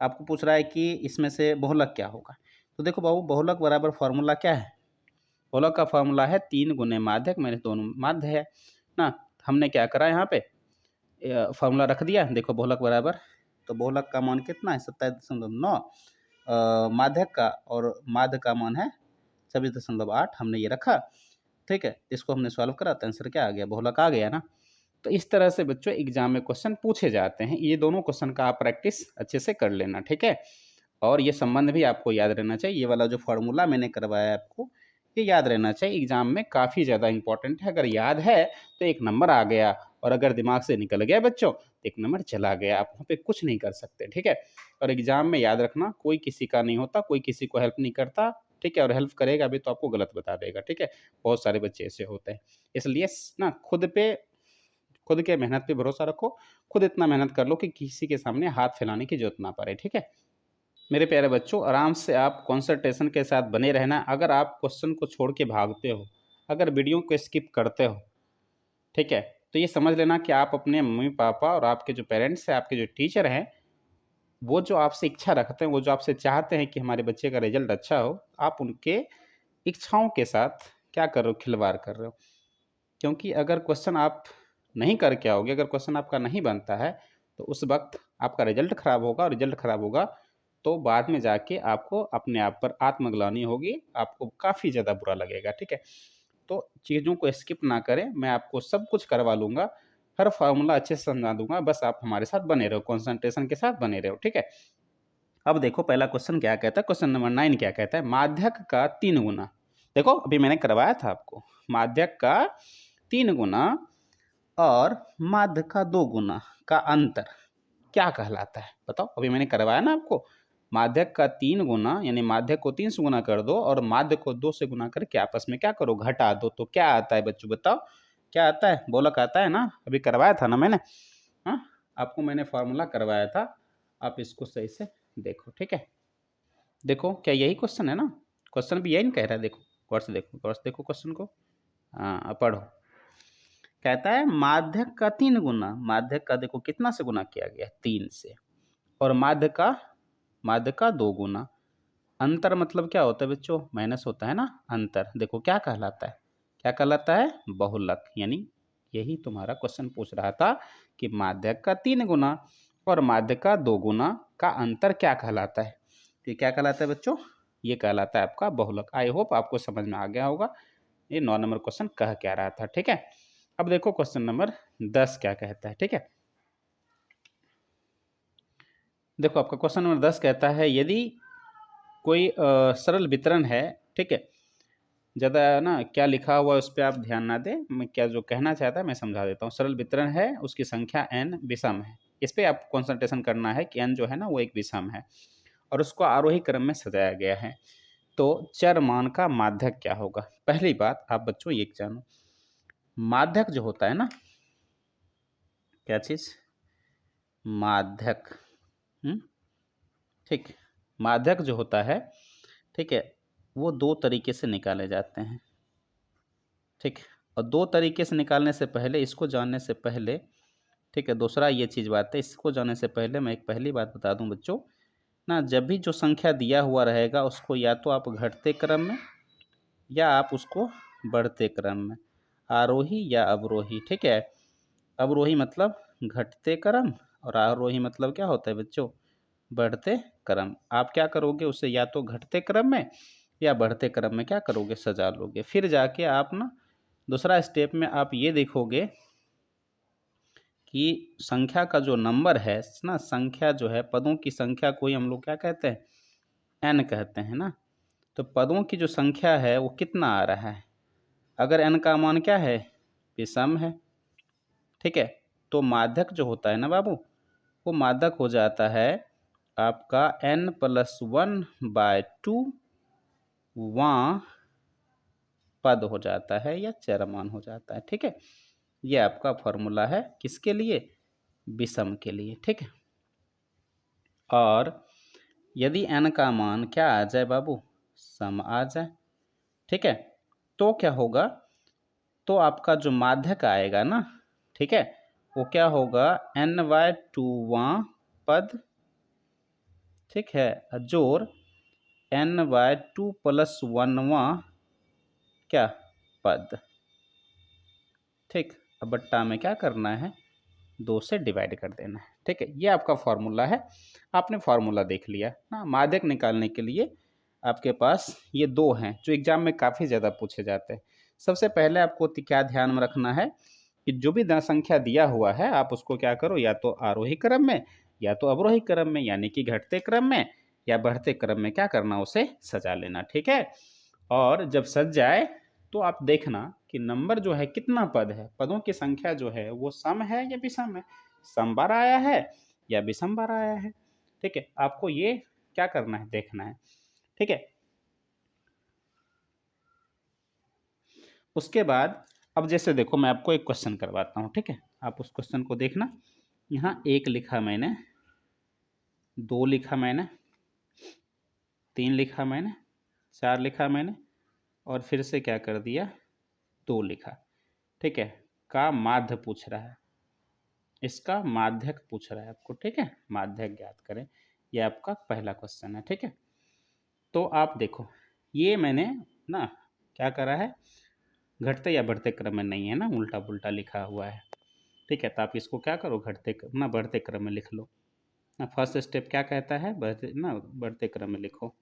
आपको पूछ रहा है कि इसमें से बहुलक क्या होगा। तो देखो बाबू, बहुलक बराबर फॉर्मूला क्या है, बहुलक का फॉर्मूला है 3 गुने माध्यक, मैंने दोनों माध्य है ना। हमने क्या करा यहाँ पे, फॉर्मूला रख दिया। देखो बहुलक बराबर, तो बहुलक का मान कितना है 27.9, माध्यक का और माध्य का मान है 26.8, हमने ये रखा। ठीक है, इसको हमने सॉल्व करा तो आंसर क्या आ गया, बहुलक आ गया ना। तो इस तरह से बच्चों एग्जाम में क्वेश्चन पूछे जाते हैं। ये दोनों क्वेश्चन का आप प्रैक्टिस अच्छे से कर लेना। ठीक है, और ये संबंध भी आपको याद रहना चाहिए। ये वाला जो फॉर्मूला मैंने करवाया आपको, ये याद रहना चाहिए, एग्जाम में काफ़ी ज़्यादा इंपॉर्टेंट है। अगर याद है तो 1 नंबर आ गया, और अगर दिमाग से निकल गया बच्चों तो 1 नंबर चला गया, आप वहाँ पे कुछ नहीं कर सकते। ठीक है, और एग्जाम में याद रखना, कोई किसी का नहीं होता, कोई किसी को हेल्प नहीं करता। ठीक है, और हेल्प करेगा भी तो आपको गलत बता देगा। ठीक है, बहुत सारे बच्चे ऐसे होते हैं। इसलिए ना खुद के मेहनत पे भरोसा रखो, खुद इतना मेहनत कर लो कि किसी के सामने हाथ फैलाने की जरूरत ना पड़े। ठीक है मेरे प्यारे बच्चों, आराम से आप कंसंट्रेशन के साथ बने रहना। अगर आप क्वेश्चन को छोड़ के भागते हो, अगर वीडियो को स्किप करते हो, ठीक है, तो ये समझ लेना कि आप अपने मम्मी पापा और आपके जो पेरेंट्स हैं, आपके जो टीचर हैं, वो जो आपसे इच्छा रखते हैं, वो जो आपसे चाहते हैं कि हमारे बच्चे का रिजल्ट अच्छा हो, आप उनके इच्छाओं के साथ क्या कर रहे हो, खिलवाड़ कर रहे हो। क्योंकि अगर क्वेश्चन आप नहीं करके आओगे, अगर क्वेश्चन आपका नहीं बनता है, तो उस वक्त आपका रिजल्ट खराब होगा, और रिजल्ट खराब होगा तो बाद में जाके आपको अपने आप पर आत्मग्लानि होगी, आपको काफ़ी ज़्यादा बुरा लगेगा। ठीक है, तो चीज़ों को स्किप ना करें, मैं आपको सब कुछ करवा लूँगा, हर फार्मूला अच्छे से समझा दूंगा, बस आप हमारे साथ बने रहो, कॉन्सेंट्रेशन के साथ बने रहो। ठीक है, अब देखो पहला क्वेश्चन क्या कहता है, क्वेश्चन नंबर 9 क्या कहता है, माध्यक का 3 गुना। देखो अभी मैंने करवाया था आपको, माध्यक का 3 गुना और माध्य का 2 गुना का अंतर क्या कहलाता है, बताओ। अभी मैंने करवाया ना आपको, माध्यक का 3 गुना यानी माध्यक को 3 से गुना कर दो और माध्य को 2 से गुना करके आपस में क्या करो, घटा दो, तो क्या आता है बच्चों, बताओ क्या आता है, बहुलक आता है ना। अभी करवाया था ना मैंने, हाँ आपको मैंने फॉर्मूला करवाया था, आप इसको सही से देखो। ठीक है, देखो क्या यही क्वेश्चन है ना, क्वेश्चन भी यही नहीं कह रहा है, देखो गौर से देखो, गौर से देखो क्वेश्चन को, हाँ पढ़ो। कहता है माध्यक का 3 गुना, माध्यक का देखो कितना से गुना किया गया, 3 से, और माध्य का 2 गुना। अंतर मतलब क्या होता है बच्चों, माइनस होता है ना, अंतर देखो क्या कहलाता है, क्या कहलाता है, बहुलक। यानी यही तुम्हारा क्वेश्चन पूछ रहा था कि माध्यक का 3 गुना और माध्य का 2 गुना का अंतर क्या कहलाता है। ये क्या कहलाता है बच्चों, ये कहलाता है आपका बहुलक। आई होप आपको समझ में आ गया होगा ये 9 नंबर क्वेश्चन कह क्या रहा था। ठीक है, अब देखो क्वेश्चन नंबर 10 क्या कहता है। ठीक है, देखो आपका क्वेश्चन नंबर 10 कहता है यदि कोई सरल वितरण है, ठीक है, ज़्यादा ना क्या लिखा हुआ है उस पर आप ध्यान ना दें, मैं क्या जो कहना चाहता है मैं समझा देता हूँ। सरल वितरण है, उसकी संख्या n विषम है, इस पर आप कंसंट्रेशन करना है कि n जो है ना वो एक विषम है और उसको आरोही क्रम में सजाया गया है, तो चर मान का माध्यक क्या होगा। पहली बात आप बच्चों ये जानो, माध्यक जो होता है ना, क्या चीज़, माध्यक, ठीक, माध्यक जो होता है, ठीक है, वो 2 तरीके से निकाले जाते हैं। ठीक, और 2 तरीके से निकालने से पहले, इसको जानने से पहले, ठीक है, दूसरा ये चीज़ बात है, इसको जानने से पहले मैं एक पहली बात बता दूं बच्चों ना, जब भी जो संख्या दिया हुआ रहेगा उसको या तो आप घटते क्रम में या आप उसको बढ़ते क्रम में, आरोही या अवरोही। ठीक है, अवरोही मतलब घटते क्रम और आरोही मतलब क्या होता है बच्चों, बढ़ते क्रम। आप क्या करोगे उसे या तो घटते क्रम में या बढ़ते क्रम में क्या करोगे, सजा लोगे। फिर जाके आप ना दूसरा स्टेप में आप ये देखोगे कि संख्या का जो नंबर है ना, संख्या जो है पदों की संख्या को ही हम लोग क्या कहते हैं, एन कहते हैं ना। तो पदों की जो संख्या है वो कितना आ रहा है, अगर एन का मान क्या है, विषम है, ठीक है। तो माध्यक जो होता है ना बाबू, वो माध्यक हो जाता है आपका n+1/2 वां पद हो जाता है या चरमान हो जाता है, ठीक है। ये आपका फॉर्मूला है किसके लिए, विषम के लिए, ठीक है। और यदि n का मान क्या आ जाए बाबू, सम आ जाए, ठीक है, तो क्या होगा, तो आपका जो माध्यक आएगा ना, ठीक है, वो क्या होगा, n/2वां पद, ठीक है, जोड़ n/2 + 1वां क्या पद, ठीक। अब बट्टा में क्या करना है, 2 से डिवाइड कर देना है, ठीक है। ये आपका फॉर्मूला है, आपने फॉर्मूला देख लिया ना। माध्यक निकालने के लिए आपके पास ये दो हैं जो एग्जाम में काफ़ी ज़्यादा पूछे जाते हैं। सबसे पहले आपको क्या ध्यान में रखना है कि जो भी संख्या दिया हुआ है आप उसको क्या करो, या तो आरोही क्रम में या तो अवरोही क्रम में, यानी कि घटते क्रम में या बढ़ते क्रम में क्या करना, उसे सजा लेना, ठीक है। और जब सज जाए तो आप देखना कि नंबर जो है कितना पद है, पदों की संख्या जो है वो सम है या विषम है, सम बार आया है या विषम बार आया है, ठीक है। आपको ये क्या करना है, देखना है, ठीक है। उसके बाद अब जैसे देखो मैं आपको एक क्वेश्चन करवाता हूँ, ठीक है। आप उस क्वेश्चन को देखना, यहाँ 1 लिखा मैंने, 2 लिखा मैंने, 3 लिखा मैंने, 4 लिखा मैंने, और फिर से क्या कर दिया, 2 लिखा, ठीक है। का माध्य पूछ रहा है, इसका माध्यक पूछ रहा है आपको, ठीक है। माध्यक ज्ञात करें, यह आपका पहला क्वेश्चन है, ठीक है। तो आप देखो ये मैंने ना क्या करा है, घटते या बढ़ते क्रम में नहीं है ना, उल्टा पुल्टा लिखा हुआ है, ठीक है। तो आप इसको क्या करो, घटते ना बढ़ते क्रम में लिख लो ना। फर्स्ट स्टेप क्या कहता है, बढ़ते क्रम में लिखो,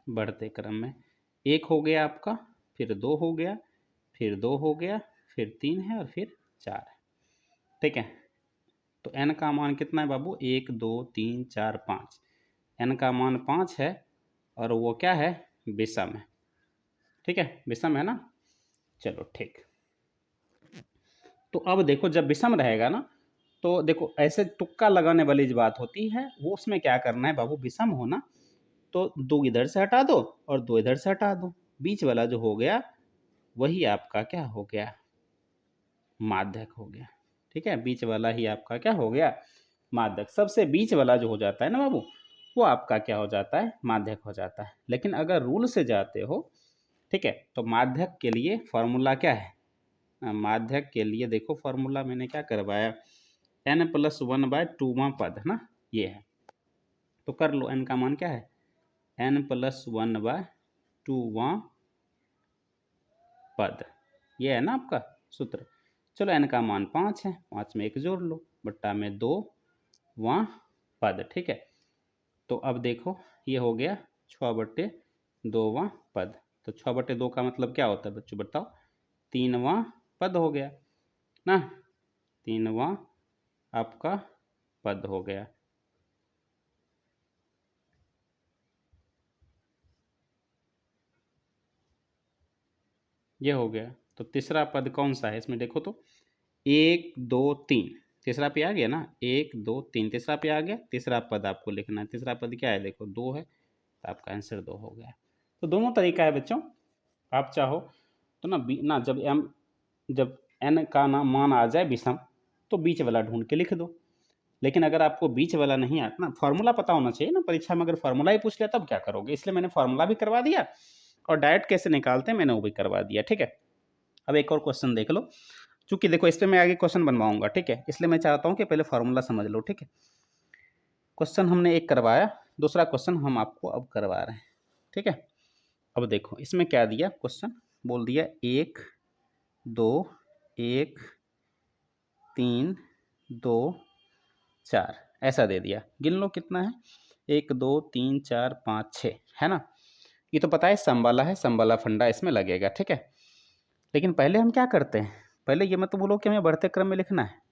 बढ़ते क्रम में 1 हो गया आपका, फिर 2 हो गया, फिर 2 हो गया, फिर 3 है और फिर 4 है, ठीक है। तो n का मान कितना है बाबू, 1 2 3 4 5, n का मान 5 है और वो क्या है, विषम है, ठीक है, विषम है ना। चलो ठीक। तो अब देखो जब विषम रहेगा ना, तो देखो ऐसे तुक्का लगाने वाली जो बात होती है वो उसमें क्या करना है बाबू, विषम होना तो 2 इधर से हटा दो और 2 इधर से हटा दो, बीच वाला जो हो गया वही आपका क्या हो गया, माध्यक हो गया, ठीक है। बीच वाला ही आपका क्या हो गया, माध्यक। सबसे बीच वाला जो हो जाता है ना बाबू, वो आपका क्या हो जाता है, माध्यक हो जाता है। लेकिन अगर रूल से जाते हो, ठीक है, तो माध्यक के लिए फॉर्मूला क्या है, माध्यक के लिए देखो फॉर्मूला मैंने क्या करवाया, n+1/2वां पद है ना, ये है। तो कर लो, n का मान क्या है, n+1/2वां पद, ये है ना आपका सूत्र। चलो n का मान 5 है, 5 में 1 जोड़ लो, बट्टा में 2 वां पद, ठीक है। तो अब देखो ये हो गया 6/2वां पद। तो 6/2 का मतलब क्या होता है बच्चों, बताओ, 3वां पद हो गया ना, 3वां आपका पद हो गया। ये हो गया। तो तीसरा पद कौन सा है इसमें, देखो तो 1 2 3, तीसरा पे आ गया ना, 1 2 3 तीसरा पे आ गया, तीसरा पद आपको लिखना है। तीसरा पद क्या है, देखो 2 है, तो आपका आंसर 2 हो गया। तो दोनों तरीका है बच्चों, आप चाहो तो ना जब n का ना मान आ जाए विषम तो बीच वाला ढूंढ के लिख दो। लेकिन अगर आपको बीच वाला नहीं आता ना, फॉर्मूला पता होना चाहिए ना, परीक्षा में अगर फॉर्मूला ही पूछ लिया तब क्या करोगे, इसलिए मैंने फॉर्मूला भी करवा दिया और डायरेक्ट कैसे निकालते हैं मैंने वो भी करवा दिया, ठीक है। अब एक और क्वेश्चन देख लो, चूंकि देखो इस पर मैं आगे क्वेश्चन बनवाऊंगा, ठीक है, इसलिए मैं चाहता हूँ कि पहले फॉर्मूला समझ लो, ठीक है। क्वेश्चन हमने एक करवाया, दूसरा क्वेश्चन हम आपको अब करवा रहे हैं, ठीक है। अब देखो इसमें क्या दिया, क्वेश्चन बोल दिया 1 2 1 3 2 4 ऐसा दे दिया। गिन लो कितना है, 1 2 3 4 5 6 है ना। ये तो पता है सम वाला है, सम वाला फंडा इसमें लगेगा, ठीक है। लेकिन पहले हम क्या करते हैं, पहले ये मत बोलो कि हमें बढ़ते क्रम में लिखना है।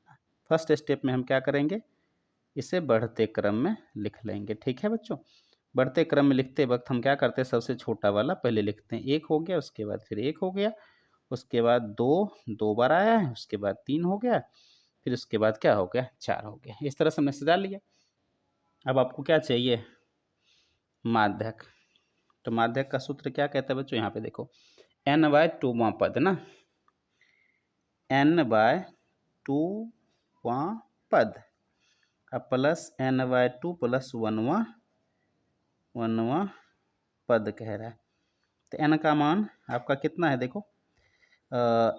फर्स्ट स्टेप में हम क्या करेंगे, इसे बढ़ते क्रम में लिख लेंगे, ठीक है बच्चों। बढ़ते क्रम में लिखते वक्त हम क्या करते हैं, सबसे छोटा वाला पहले लिखते हैं। 1 हो गया, उसके बाद फिर 1 हो गया, उसके बाद 2 2 बार आया है, उसके बाद 3 हो गया, फिर उसके बाद क्या हो गया, 4 हो गया। इस तरह से हमने सजा लिया। अब आपको क्या चाहिए, माध्यक। तो माध्यक का सूत्र क्या कहता है बच्चों, यहाँ पे देखो n/2वां पद ना, n/2वां पद अब प्लस n/2 प्लस 1वां पद कह रहा है। तो n का मान आपका कितना है, देखो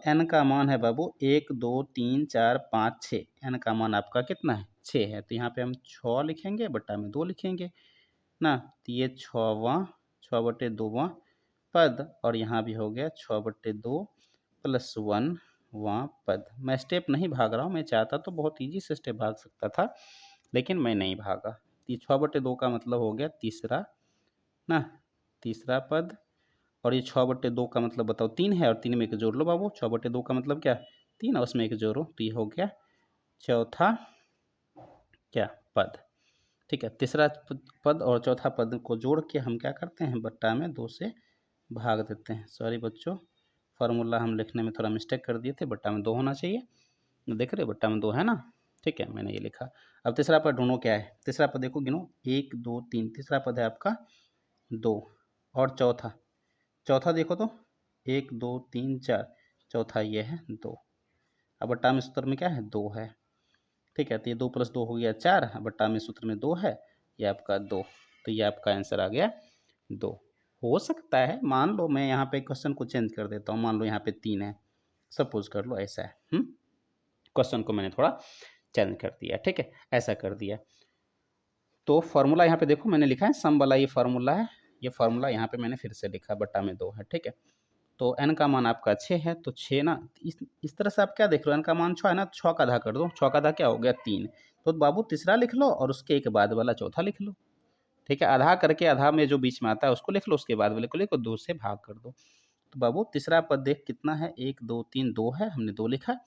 n का मान है बाबू 1 2 3 4 5 6। n का मान आपका कितना है, 6 है। तो यहाँ पे हम 6 लिखेंगे, बट्टा में 2 लिखेंगे ना। तो ये 6/2वां पद, और यहाँ भी हो गया 6/2 प्लस 1वां पद। मैं स्टेप नहीं भाग रहा हूँ, मैं चाहता तो बहुत ईजी से स्टेप भाग सकता था, लेकिन मैं नहीं भागा। 6/2 का मतलब हो गया तीसरा ना, तीसरा पद। और ये 6/2 का मतलब बताओ 3 है, और 3 में एक जोड़ लो बाबू। 6/2 का मतलब क्या, 3, और उसमें एक जोड़ो, तो ये हो गया चौथा क्या पद, ठीक है। तीसरा पद और चौथा पद को जोड़ के हम क्या करते हैं, बट्टा में 2 से भाग देते हैं। सॉरी बच्चों, फार्मूला हम लिखने में थोड़ा मिस्टेक कर दिए थे, बट्टा में 2 होना चाहिए। देख रहे हो, बट्टा में 2 है ना, ठीक है, मैंने ये लिखा। अब तीसरा पद ढूंढो क्या है। तीसरा पद देखो, गिनो 1 2 3, तीसरा पद है आपका 2। और चौथा, चौथा देखो तो 1 2 3 4, चौथा ये है 2। अब बट्टा में सूत्र में क्या है, 2 है, ठीक है। तो ये 2 + 2 हो गया 4, बट्टा में सूत्र में 2 है, ये आपका 2। तो ये आपका आंसर आ गया 2। हो सकता है, मान लो मैं यहाँ पे क्वेश्चन को चेंज कर देता हूँ, मान लो यहाँ पे 3 है, सपोज कर लो ऐसा है। क्वेश्चन को मैंने थोड़ा चेंज कर दिया, ठीक है, ऐसा कर दिया। तो फार्मूला यहाँ पे देखो मैंने लिखा है सम वाला, ये फार्मूला है। ये फार्मूला यहाँ पे मैंने फिर से लिखा, बट्टा में 2 है, ठीक है। तो n का मान आपका 6 है, तो 6 ना, इस तरह से आप क्या देख रहे हो, n का मान 6 है ना, 6 का आधा कर दो, 6 का आधा क्या हो गया 3। तो बाबू तीसरा लिख लो, और उसके एक बाद वाला चौथा लिख लो, ठीक है। आधा करके आधा में जो बीच में आता है उसको लिख लो, उसके बाद वाले को लिखो, 2 से भाग कर दो। तो बाबू तीसरा पद देख कितना है, 1 2 3 2 है, हमने 2 लिखा।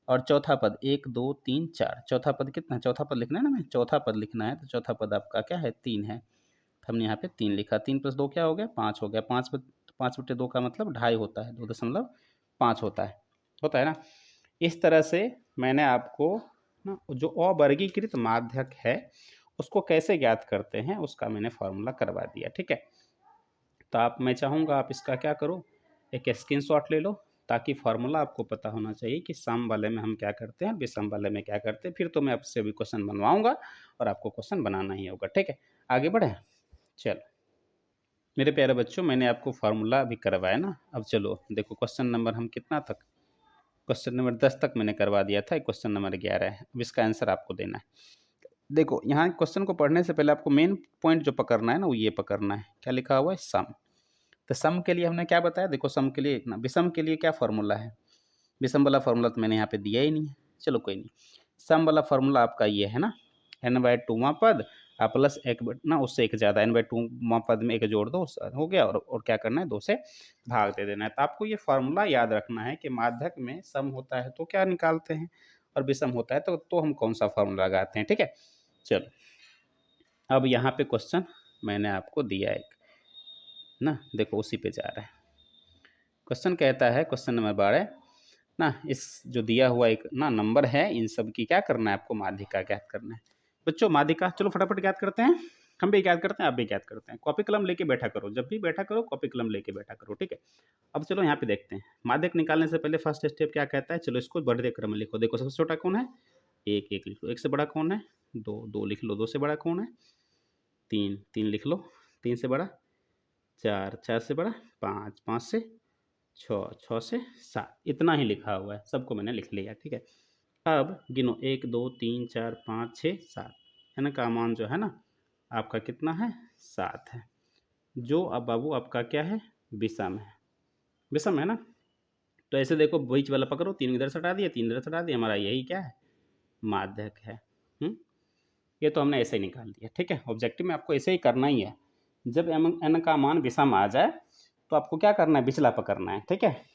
और चौथा पद 1 2 3 4, चौथा पद कितना है, चौथा पद लिखना है ना, मैं चौथा पद लिखना है, तो चौथा पद आपका क्या है, 3 है। हमने यहाँ पे 3 लिखा, 3 + 2 क्या हो गया, 5 हो गया। 5/2 का मतलब 2.5 होता है, 2.5 होता है ना। इस तरह से मैंने आपको ना जो अवर्गीकृत माध्यक है उसको कैसे ज्ञात करते हैं उसका मैंने फॉर्मूला करवा दिया, ठीक है। तो मैं चाहूँगा आप इसका क्या करो, एक स्क्रीनशॉट ले लो, ताकि फार्मूला आपको पता होना चाहिए कि सम वाले में हम क्या करते हैं, विषम वाले में क्या करते हैं। फिर तो मैं आपसे भी क्वेश्चन बनवाऊंगा और आपको क्वेश्चन बनाना ही होगा, ठीक है। आगे बढ़े, चलो मेरे प्यारे बच्चों, मैंने आपको फार्मूला अभी करवाया ना। अब चलो देखो क्वेश्चन नंबर हम कितना तक, क्वेश्चन नंबर 10 तक मैंने करवा दिया था, क्वेश्चन नंबर 11 है। अब इसका आंसर आपको देना है। देखो यहाँ क्वेश्चन को पढ़ने से पहले आपको मेन पॉइंट जो पकड़ना है ना, वो ये पकड़ना है, क्या लिखा हुआ है, सम। तो सम के लिए हमने क्या बताया, देखो सम के लिए इतना, विषम के लिए क्या फार्मूला है, विषम वाला फार्मूला तो मैंने यहाँ पे दिया ही नहीं है, चलो कोई नहीं। सम वाला फार्मूला आपका ये है ना, n/2वां पद प्लस एक ना, उससे एक ज़्यादा, n/2वां पद में एक जोड़ दो, हो गया। और क्या करना है, 2 से भाग दे देना है। तो आपको ये फार्मूला याद रखना है कि माध्यक में सम होता है तो क्या निकालते हैं, और विषम होता है तो हम कौन सा फार्मूला लगाते हैं, ठीक है। चलो अब यहाँ पे क्वेश्चन मैंने आपको दिया एक ना, देखो उसी पे जा रहा है। क्वेश्चन कहता है, क्वेश्चन नंबर 12 ना, इस जो दिया हुआ एक ना नंबर है, इन सब की क्या करना है, आपको माध्यिका ज्ञात करना है। बच्चों माध्यिका चलो फटाफट ज्ञात करते हैं, हम भी ज्ञात करते हैं, आप भी ज्ञात करते हैं। कॉपी कलम लेके बैठा करो, जब भी बैठा करो कॉपी कलम लेके बैठा करो, ठीक है। अब चलो यहाँ पे देखते हैं, माध्यक निकालने से पहले फर्स्ट स्टेप क्या कहता है, चलो इसको बढ़ते क्रम में लिखो। देखो सबसे छोटा कौन है, 1 1 लिख लो, 1 से बड़ा कौन है, 2 2 लिख लो, 2 से बड़ा कौन है, 3 3 लिख लो, 3 से बड़ा 4 4 से बड़ा 5 5 से 6 6 से 7, इतना ही लिखा हुआ है, सबको मैंने लिख लिया, ठीक है। अब गिनो 1 2 3 4 5 6 7, n का मान जो है ना आपका कितना है, 7 है, जो अब बाबू आपका क्या है, विषम है, विषम है ना। तो ऐसे देखो बीच वाला पकड़ो, 3 इधर से हटा दिया, 3 इधर से हटा दिया, हमारा यही क्या है, माध्यक है। ये तो हमने ऐसे ही निकाल दिया, ठीक है। ऑब्जेक्टिव में आपको ऐसे ही करना ही है। जब n का मान विषम आ जाए तो आपको क्या करना है, बिचला पकड़ना है, ठीक है।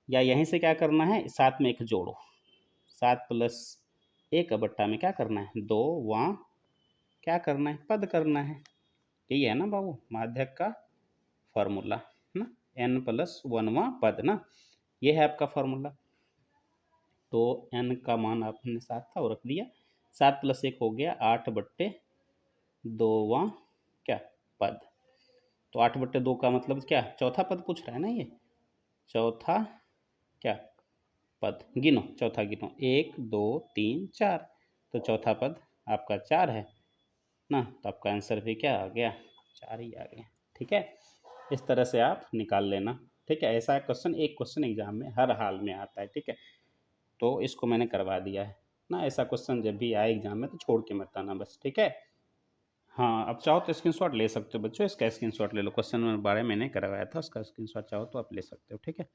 या यहीं से क्या करना है, 7 में 1 जोड़ो, 7 प्लस 1 बट्टा में क्या करना है, 2, वहाँ क्या करना है, पद करना है। यही है ना बाबू माध्यक का फॉर्मूला ना, n+1वां पद ना, ये है आपका फॉर्मूला। तो n का मान आपने 7 था और रख दिया, 7 + 1 हो गया 8/2वां क्या पद। तो 8/2 का मतलब क्या, चौथा पद पूछ रहा है ना, ये चौथा क्या पद, गिनो चौथा गिनो, 1 2 3 4, तो चौथा पद आपका 4 है ना, तो आपका आंसर भी क्या आ गया, 4 ही आ गया, ठीक है। इस तरह से आप निकाल लेना, ठीक है। ऐसा क्वेश्चन, एक क्वेश्चन एग्जाम में हर हाल में आता है, ठीक है। तो इसको मैंने करवा दिया है ना, ऐसा क्वेश्चन जब भी आए एग्जाम में तो छोड़ के मत आना बस, ठीक है। हाँ, अब चाहो तो स्क्रीनशॉट ले सकते हो बच्चों, इसका स्क्रीनशॉट ले लो, क्वेश्चन नंबर 12 मैंने करवाया था, उसका स्क्रीनशॉट चाहो तो आप ले सकते हो, ठीक है।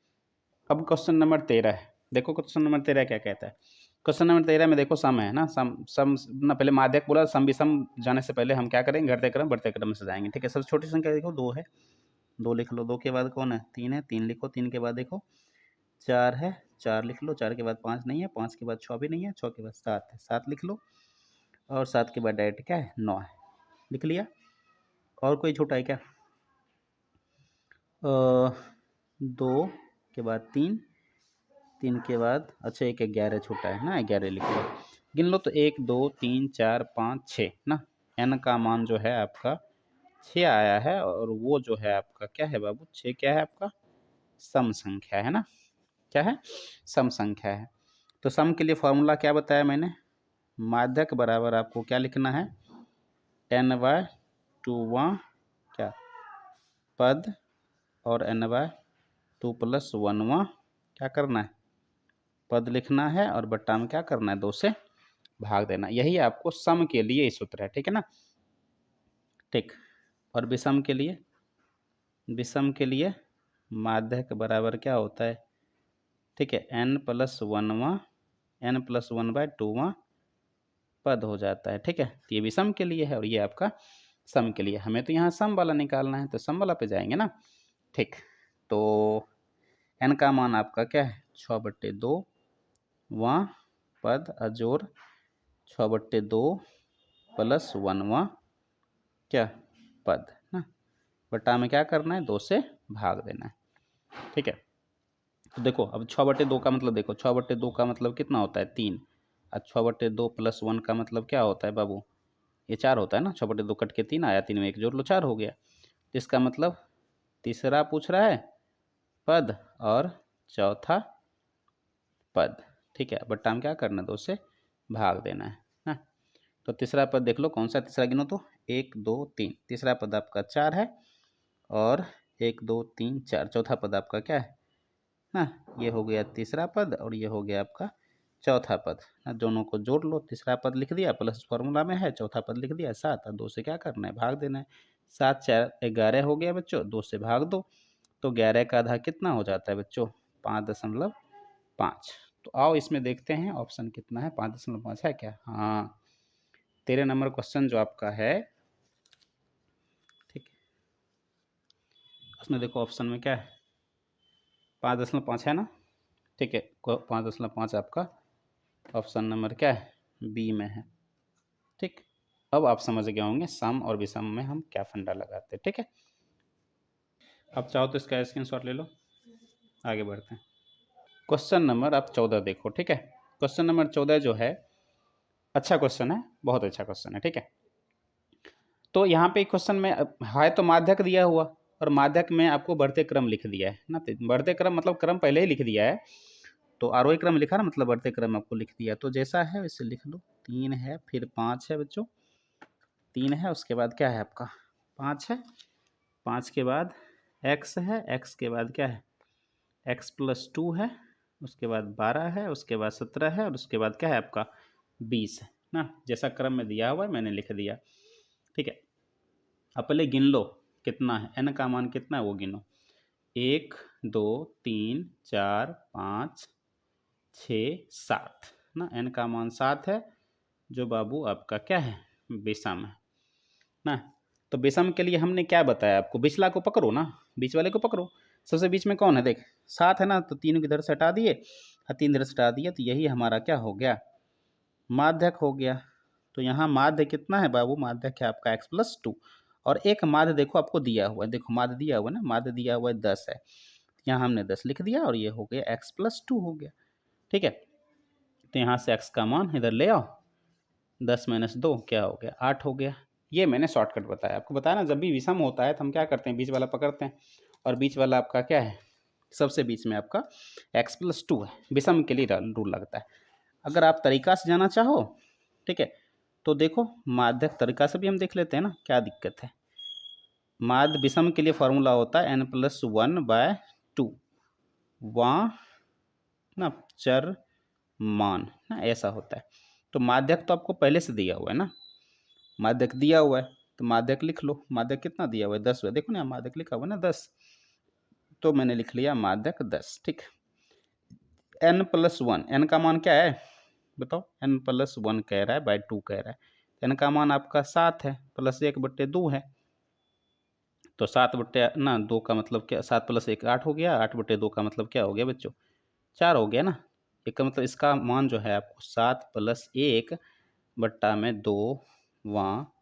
अब क्वेश्चन नंबर 13 है, देखो क्वेश्चन नंबर 13 क्या कहता है। क्वेश्चन नंबर 13 में देखो सम है ना, सम सम ना, पहले माध्यक बोला, सम विषम जाने से पहले हम क्या करेंगे, घटते क्रम बढ़ते क्रम से जाएंगे, ठीक है। सबसे छोटी संख्या देखो 2 है, 2 लिख लो, 2 के बाद कौन है, 3 है, 3 लिखो, 3 के बाद देखो 4 है, 4 लिख लो, 4 के बाद 5 नहीं है, 5 के बाद 6 भी नहीं है, 6 के बाद 7 है, 7 लिख लो, और 7 के बाद डायरेक्ट क्या है, 9 है, लिख लिया। और कोई छोटा है क्या, 2 के बाद 3, 3 के बाद अच्छा एक 11 छोटा है ना, 11 लिख लो, गिन लो तो 1 2 3 4 5 6 ना, n का मान जो है आपका 6 आया है, और वो जो है आपका क्या है बाबू, 6 क्या है आपका, सम संख्या है ना, क्या है, सम संख्या है। तो सम के लिए फॉर्मूला क्या बताया मैंने, माध्यक बराबर आपको क्या लिखना है, n/2वां क्या पद, और n/2 + 1वां क्या करना है, पद लिखना है, और बट्टा में क्या करना है, 2 से भाग देना। यही आपको सम के लिए सूत्र है, ठीक है ना, ठीक। और विषम के लिए, विषम के लिए माध्यक बराबर क्या होता है, ठीक है, n+1वां, n+1/2वां पद हो जाता है, ठीक है। तो ये विषम के लिए है, और ये आपका सम के लिए। हमें तो यहाँ सम वाला निकालना है, तो सम वाला पे जाएंगे ना, ठीक। तो n का मान आपका क्या है, 6/2 वां पद अजोर 6/2 + 1वां क्या पद ना, बटा में क्या करना है, 2 से भाग देना है, ठीक है। तो देखो अब 6/2 का मतलब देखो, 6/2 का मतलब कितना होता है, 3, और 6/2 + 1 का मतलब क्या होता है बाबू, ये 4 होता है ना, 6/2 कट के 3 आया, 3 में 1 जोड़ लो 4 हो गया। इसका मतलब तीसरा पूछ रहा है पद, और चौथा पद, ठीक है, बट्टा में क्या करना है, 2 से भाग देना है ना। तो तीसरा पद देख लो कौन सा, तीसरा गिनो तो 1 2 3, तीसरा पद आपका 4 है, और 1 2 3 4, चौथा पद आपका क्या है ना, ये हो गया तीसरा पद, और ये हो गया आपका चौथा पद ना, दोनों को जोड़ लो, तीसरा पद लिख दिया प्लस फॉर्मूला में है, चौथा पद लिख दिया 7, और 2 से क्या करना है, भाग देना है। 7 4 11 हो गया बच्चों, 2 से भाग दो, तो 11 का आधा कितना हो जाता है बच्चों, 5.5। तो आओ इसमें देखते हैं ऑप्शन कितना है, 5.5 है क्या, हाँ 13 नंबर क्वेश्चन जो आपका है, ठीक है, उसमें देखो ऑप्शन में क्या है, 5.5 है ना, ठीक है, 5.5 आपका ऑप्शन नंबर क्या है, बी में है, ठीक। अब आप समझ गए होंगे सम और विषम में हम क्या फंडा लगाते हैं, ठीक है। अब चाहो तो इसका स्क्रीनशॉट ले लो, आगे बढ़ते हैं। क्वेश्चन नंबर आप 14 देखो, ठीक है। क्वेश्चन नंबर 14 जो है अच्छा क्वेश्चन है, बहुत अच्छा क्वेश्चन है, ठीक है। तो यहाँ पे क्वेश्चन में है तो माध्यक दिया हुआ, और माध्यक में आपको बढ़ते क्रम लिख दिया है ना, तो बढ़ते क्रम मतलब क्रम पहले ही लिख दिया है, तो आरोही क्रम लिखा ना, मतलब बढ़ते क्रम आपको लिख दिया, तो जैसा है वैसे लिख लो। 3 है, फिर 5 है बच्चों, 3 है, उसके बाद क्या है आपका 5 है, 5 के बाद x है, x के बाद क्या है, x+2 है, उसके बाद 12 है, उसके बाद 17 है, और उसके बाद क्या है आपका 20 है ना, जैसा क्रम में दिया हुआ है मैंने लिख दिया, ठीक है। अब पहले गिन लो कितना है, n का मान कितना है वो गिनो, 1 2 3 4 5 6 7, ना, n का मान 7 है, जो बाबू आपका क्या है, विषम है ना। तो विषम के लिए हमने क्या बताया आपको, बिचला को पकड़ो ना, बीच वाले को पकड़ो। सबसे बीच में कौन है, देख 7 है ना, तो 3 इधर से हटा दिए और 3 इधर से हटा दिए, तो यही हमारा क्या हो गया, माध्यक हो गया। तो यहाँ माध्य कितना है बाबू, माध्यक है आपका x+2, और एक माध्य देखो आपको दिया हुआ है, देखो माध्य दिया हुआ है ना, माध्य दिया हुआ है 10 है, यहाँ हमने 10 लिख दिया और ये हो गया x+2 हो गया। ठीक है, तो यहाँ से x का मान इधर ले आओ, 10 - 2 क्या हो गया, 8 हो गया। ये मैंने शॉर्टकट बताया आपको, बताया ना, जब भी विषम होता है तो हम क्या करते हैं, बीच वाला पकड़ते हैं, और बीच वाला आपका क्या है, सबसे बीच में आपका x+2 है, विषम के लिए रूल लगता है। अगर आप तरीका से जाना चाहो, ठीक है, तो देखो माध्यक तरीका से भी हम देख लेते हैं ना, क्या दिक्कत है। माध्य विषम के लिए फॉर्मूला होता है n+1/2, वहाँ ना चर मान ना, ऐसा होता है। तो माध्यक तो आपको पहले से दिया हुआ है ना, माध्यक दिया हुआ है, तो माध्यक लिख लो। माध्यक कितना दिया हुआ है, 10 हुआ, देखो ना माध्यक लिखा हुआ है ना 10, तो मैंने लिख लिया माध्यक 10। ठीक, n+1, n का मान क्या है बताओ, n+1 कह रहा है बाय 2 कह रहा है, n का मान आपका 7 है, +1/2 है, तो 7/2 का मतलब क्या, 7 + 1 8 हो गया, 8/2 का मतलब क्या हो गया बच्चों, 4 हो गया ना। एक का मतलब इसका मान जो है आपको 7 + 1/2 वहाँ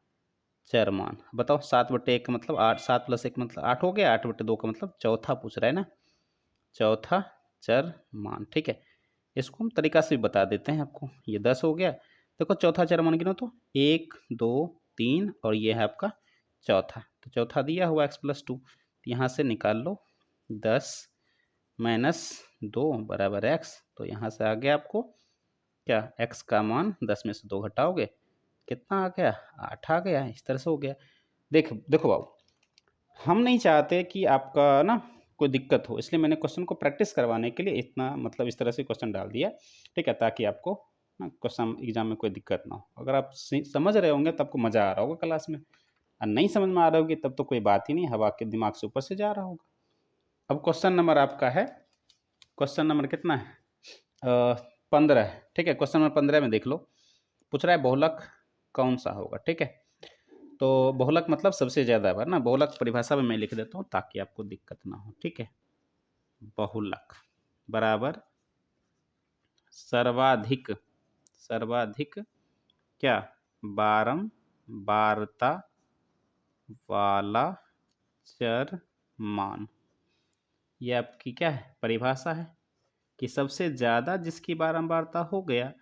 चर मान, बताओ 7/1 का मतलब 8, 7 + 1 मतलब 8 हो गया, 8/2 का मतलब चौथा पूछ रहा है ना, चौथा चर मान। ठीक है, इसको हम तरीका से भी बता देते हैं आपको, ये 10 हो गया, देखो चौथा चर मान गिनो तो 1 2 3 और ये है आपका चौथा, तो चौथा दिया हुआ x+2, यहाँ से निकाल लो 10 - 2 = x, तो यहाँ से आ गया आपको क्या, x का मान 10 में से 2 घटाओगे कितना आ गया, 8 आ गया, इस तरह से हो गया। देखो बाबू, हम नहीं चाहते कि आपका ना कोई दिक्कत हो, इसलिए मैंने क्वेश्चन को प्रैक्टिस करवाने के लिए इतना मतलब इस तरह से क्वेश्चन डाल दिया, ठीक है, ताकि आपको ना क्वेश्चन एग्जाम में कोई दिक्कत ना हो। अगर आप समझ रहे होंगे तब आपको मज़ा आ रहा होगा क्लास में, और नहीं समझ में आ रहा होगी तब तो कोई बात ही नहीं, हवा के दिमाग से ऊपर से जा रहा होगा। अब क्वेश्चन नंबर आपका है, क्वेश्चन नंबर कितना है, 15 है। ठीक है, क्वेश्चन नंबर 15 में देख लो, पूछ रहा है बहुलक कौन सा होगा। ठीक है, तो बहुलक मतलब सबसे ज़्यादा बार ना, बहुलक परिभाषा में मैं लिख देता हूँ ताकि आपको दिक्कत ना हो। ठीक है, बहुलक बराबर सर्वाधिक, सर्वाधिक क्या, बारंबारता वाला चर मान। ये आपकी क्या है, परिभाषा है कि सबसे ज़्यादा जिसकी बारंबारता हो गया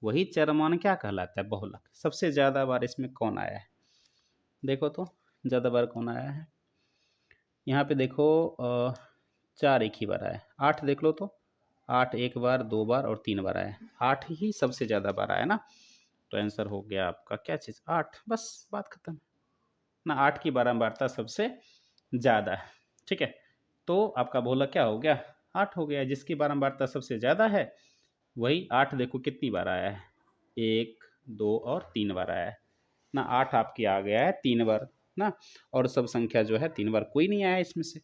वही चर मान क्या कहलाता है, बहुलक। सबसे ज़्यादा बार इसमें कौन आया है, देखो तो ज़्यादा बार कौन आया है, यहाँ पे देखो 4 एक ही बार आया है, 8 देख लो तो 8 1 बार 2 बार और 3 बार आया है, 8 ही सबसे ज़्यादा बार आया ना, तो आंसर हो गया आपका क्या चीज़, 8, बस बात खत्म ना, 8 की बारंबारता सबसे ज़्यादा है। ठीक है, तो आपका बहुलक क्या हो गया, 8 हो गया, जिसकी बारंबारता सबसे ज़्यादा है वही 8 देखो कितनी बार आया है, 1 2 और 3 बार आया है ना, 8 आपकी आ गया है 3 बार ना, और सब संख्या जो है 3 बार कोई नहीं आया इसमें से,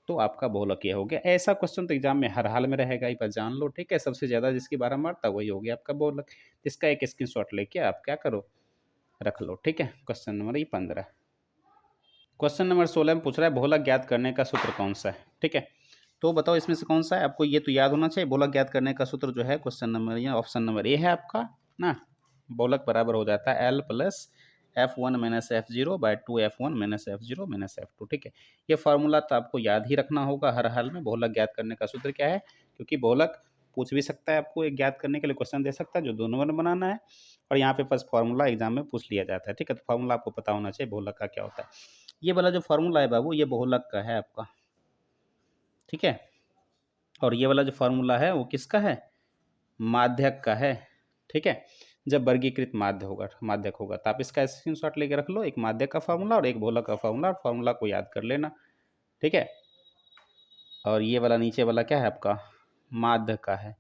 तो आपका बहुलक ये हो गया। ऐसा क्वेश्चन तो एग्जाम में हर हाल में रहेगा, ये बात जान लो। ठीक है, सबसे ज़्यादा जिसकी बारंबारता वही हो गया आपका बहुलक। इसका एक स्क्रीनशॉट लेके आप क्या करो, रख लो। ठीक है, क्वेश्चन नंबर 15। क्वेश्चन नंबर 16 में पूछ रहा है बहुलक ज्ञात करने का सूत्र कौन सा है। ठीक है, तो बताओ इसमें से कौन सा है, आपको ये तो याद होना चाहिए। बहुलक ज्ञात करने का सूत्र जो है क्वेश्चन नंबर या ऑप्शन नंबर ए है आपका ना, बहुलक बराबर हो जाता है L + F1 - F0/2 F1 - F0 - F2। ठीक है, ये फार्मूला तो आपको याद ही रखना होगा हर हाल में। बहुलक ज्ञात करने का सूत्र क्या है, क्योंकि बहुलक पूछ भी सकता है आपको, एक ज्ञात करने के लिए क्वेश्चन दे सकता है जो 2 नंबर बनाना है, और यहाँ पे बस फार्मूला एग्जाम में पूछ लिया जाता है। ठीक है, तो फार्मूला आपको पता होना चाहिए बहुलक का क्या होता है। ये वाला जो फार्मूला है बाबू, ये बहुलक का है आपका। ठीक है, और ये वाला जो फार्मूला है वो किसका है, माध्यक का है। ठीक है, जब वर्गीकृत माध्यक होगा तो आप इसका स्क्रीनशॉट लेके रख लो, एक माध्यक का फार्मूला और एक बहुलक का फार्मूला, और फार्मूला को याद कर लेना। ठीक है, और ये वाला नीचे वाला क्या है आपका, माध्य का है।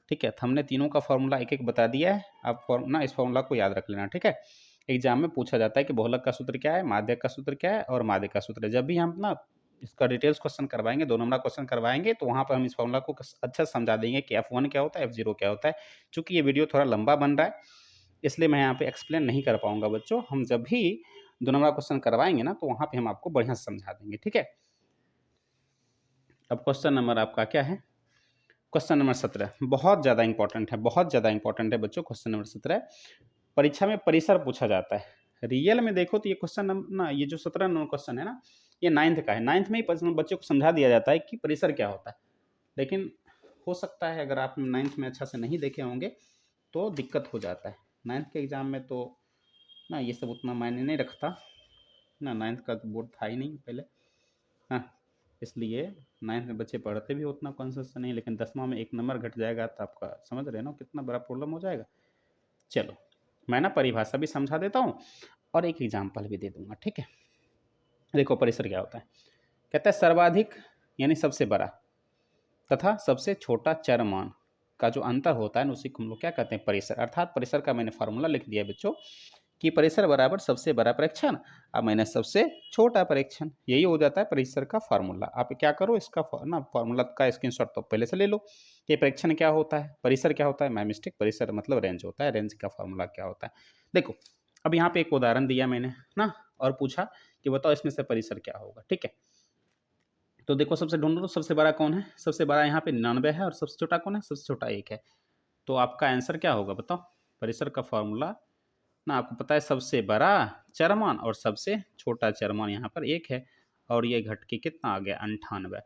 ठीक है, तो हमने तीनों का फार्मूला एक एक बता दिया है, आप ना इस फार्मूला को याद रख लेना। ठीक है, एग्जाम में पूछा जाता है कि बहुलक का सूत्र क्या है, माध्यक का सूत्र क्या है और माध्यक का सूत्र। जब भी हम ना इसका डिटेल्स क्वेश्चन करवाएंगे, 2 नंबर क्वेश्चन करवाएंगे, तो वहाँ पर हम इस फॉर्मूला को अच्छा से समझा देंगे कि F1 क्या होता है, F0 क्या होता है। चूँकि ये वीडियो थोड़ा लंबा बन रहा है, इसलिए मैं यहाँ पे एक्सप्लेन नहीं कर पाऊँगा बच्चों। हम जब भी 2 नंबर क्वेश्चन करवाएंगे ना, तो वहाँ पे हम आपको बढ़िया से समझा देंगे, ठीक है। अब क्वेश्चन नंबर आपका क्या है, क्वेश्चन नंबर 17 बहुत ज़्यादा इंपॉर्टेंट है, बहुत ज़्यादा इंपॉर्टेंट है बच्चों। क्वेश्चन नंबर 17 परीक्षा में परिसर पूछा जाता है। रियल में देखो तो ये क्वेश्चन ना, ये जो 17 नंबर क्वेश्चन है ना, ये 9th का है। 9th में ही बच्चों को समझा दिया जाता है कि परिसर क्या होता है। लेकिन हो सकता है अगर आप 9th में अच्छा से नहीं देखे होंगे तो दिक्कत हो जाता है। 9th के एग्ज़ाम में तो ना ये सब उतना मायने नहीं रखता ना, 9th का तो बोर्ड था ही नहीं पहले, हाँ, इसलिए 9th में बच्चे पढ़ते भी उतना कॉन्सेंस नहीं, लेकिन 10वां में 1 नंबर घट जाएगा तो आपका समझ रहे हो ना कितना बड़ा प्रॉब्लम हो जाएगा। चलो मैं ना परिभाषा भी समझा देता हूँ और एक एग्जाम्पल भी दे दूंगा, ठीक है। देखो परिसर क्या होता है, कहता है सर्वाधिक यानी सबसे बड़ा तथा सबसे छोटा चरमान का जो अंतर होता है ना, उसी को हम लोग क्या कहते हैं, परिसर। अर्थात परिसर का मैंने फार्मूला लिख दिया बच्चों कि परिसर बराबर सबसे बड़ा परीक्षण और माइनस सबसे छोटा परीक्षण, यही हो जाता है परिसर का फार्मूला। आप क्या करो, इसका ना फार्मूला का स्क्रीनशॉट तो पहले से ले लो। ये परीक्षण क्या होता है, परिसर क्या होता है, माय मिस्टेक, परिसर मतलब रेंज होता है, रेंज का फार्मूला क्या होता है। देखो अब यहाँ पे एक उदाहरण दिया मैंने ना, और पूछा कि बताओ इसमें से परिसर क्या होगा, ठीक है। तो देखो सबसे ढूंढो तो सबसे बड़ा कौन है, सबसे बड़ा यहाँ पे 99 है, और सबसे छोटा कौन है, सबसे छोटा 1 है। तो आपका आंसर क्या होगा बताओ, परिसर का फॉर्मूला ना आपको पता है, सबसे बड़ा चरमान और सबसे छोटा चरमान यहाँ पर 1 है, और ये घट के कितना आ गया 98।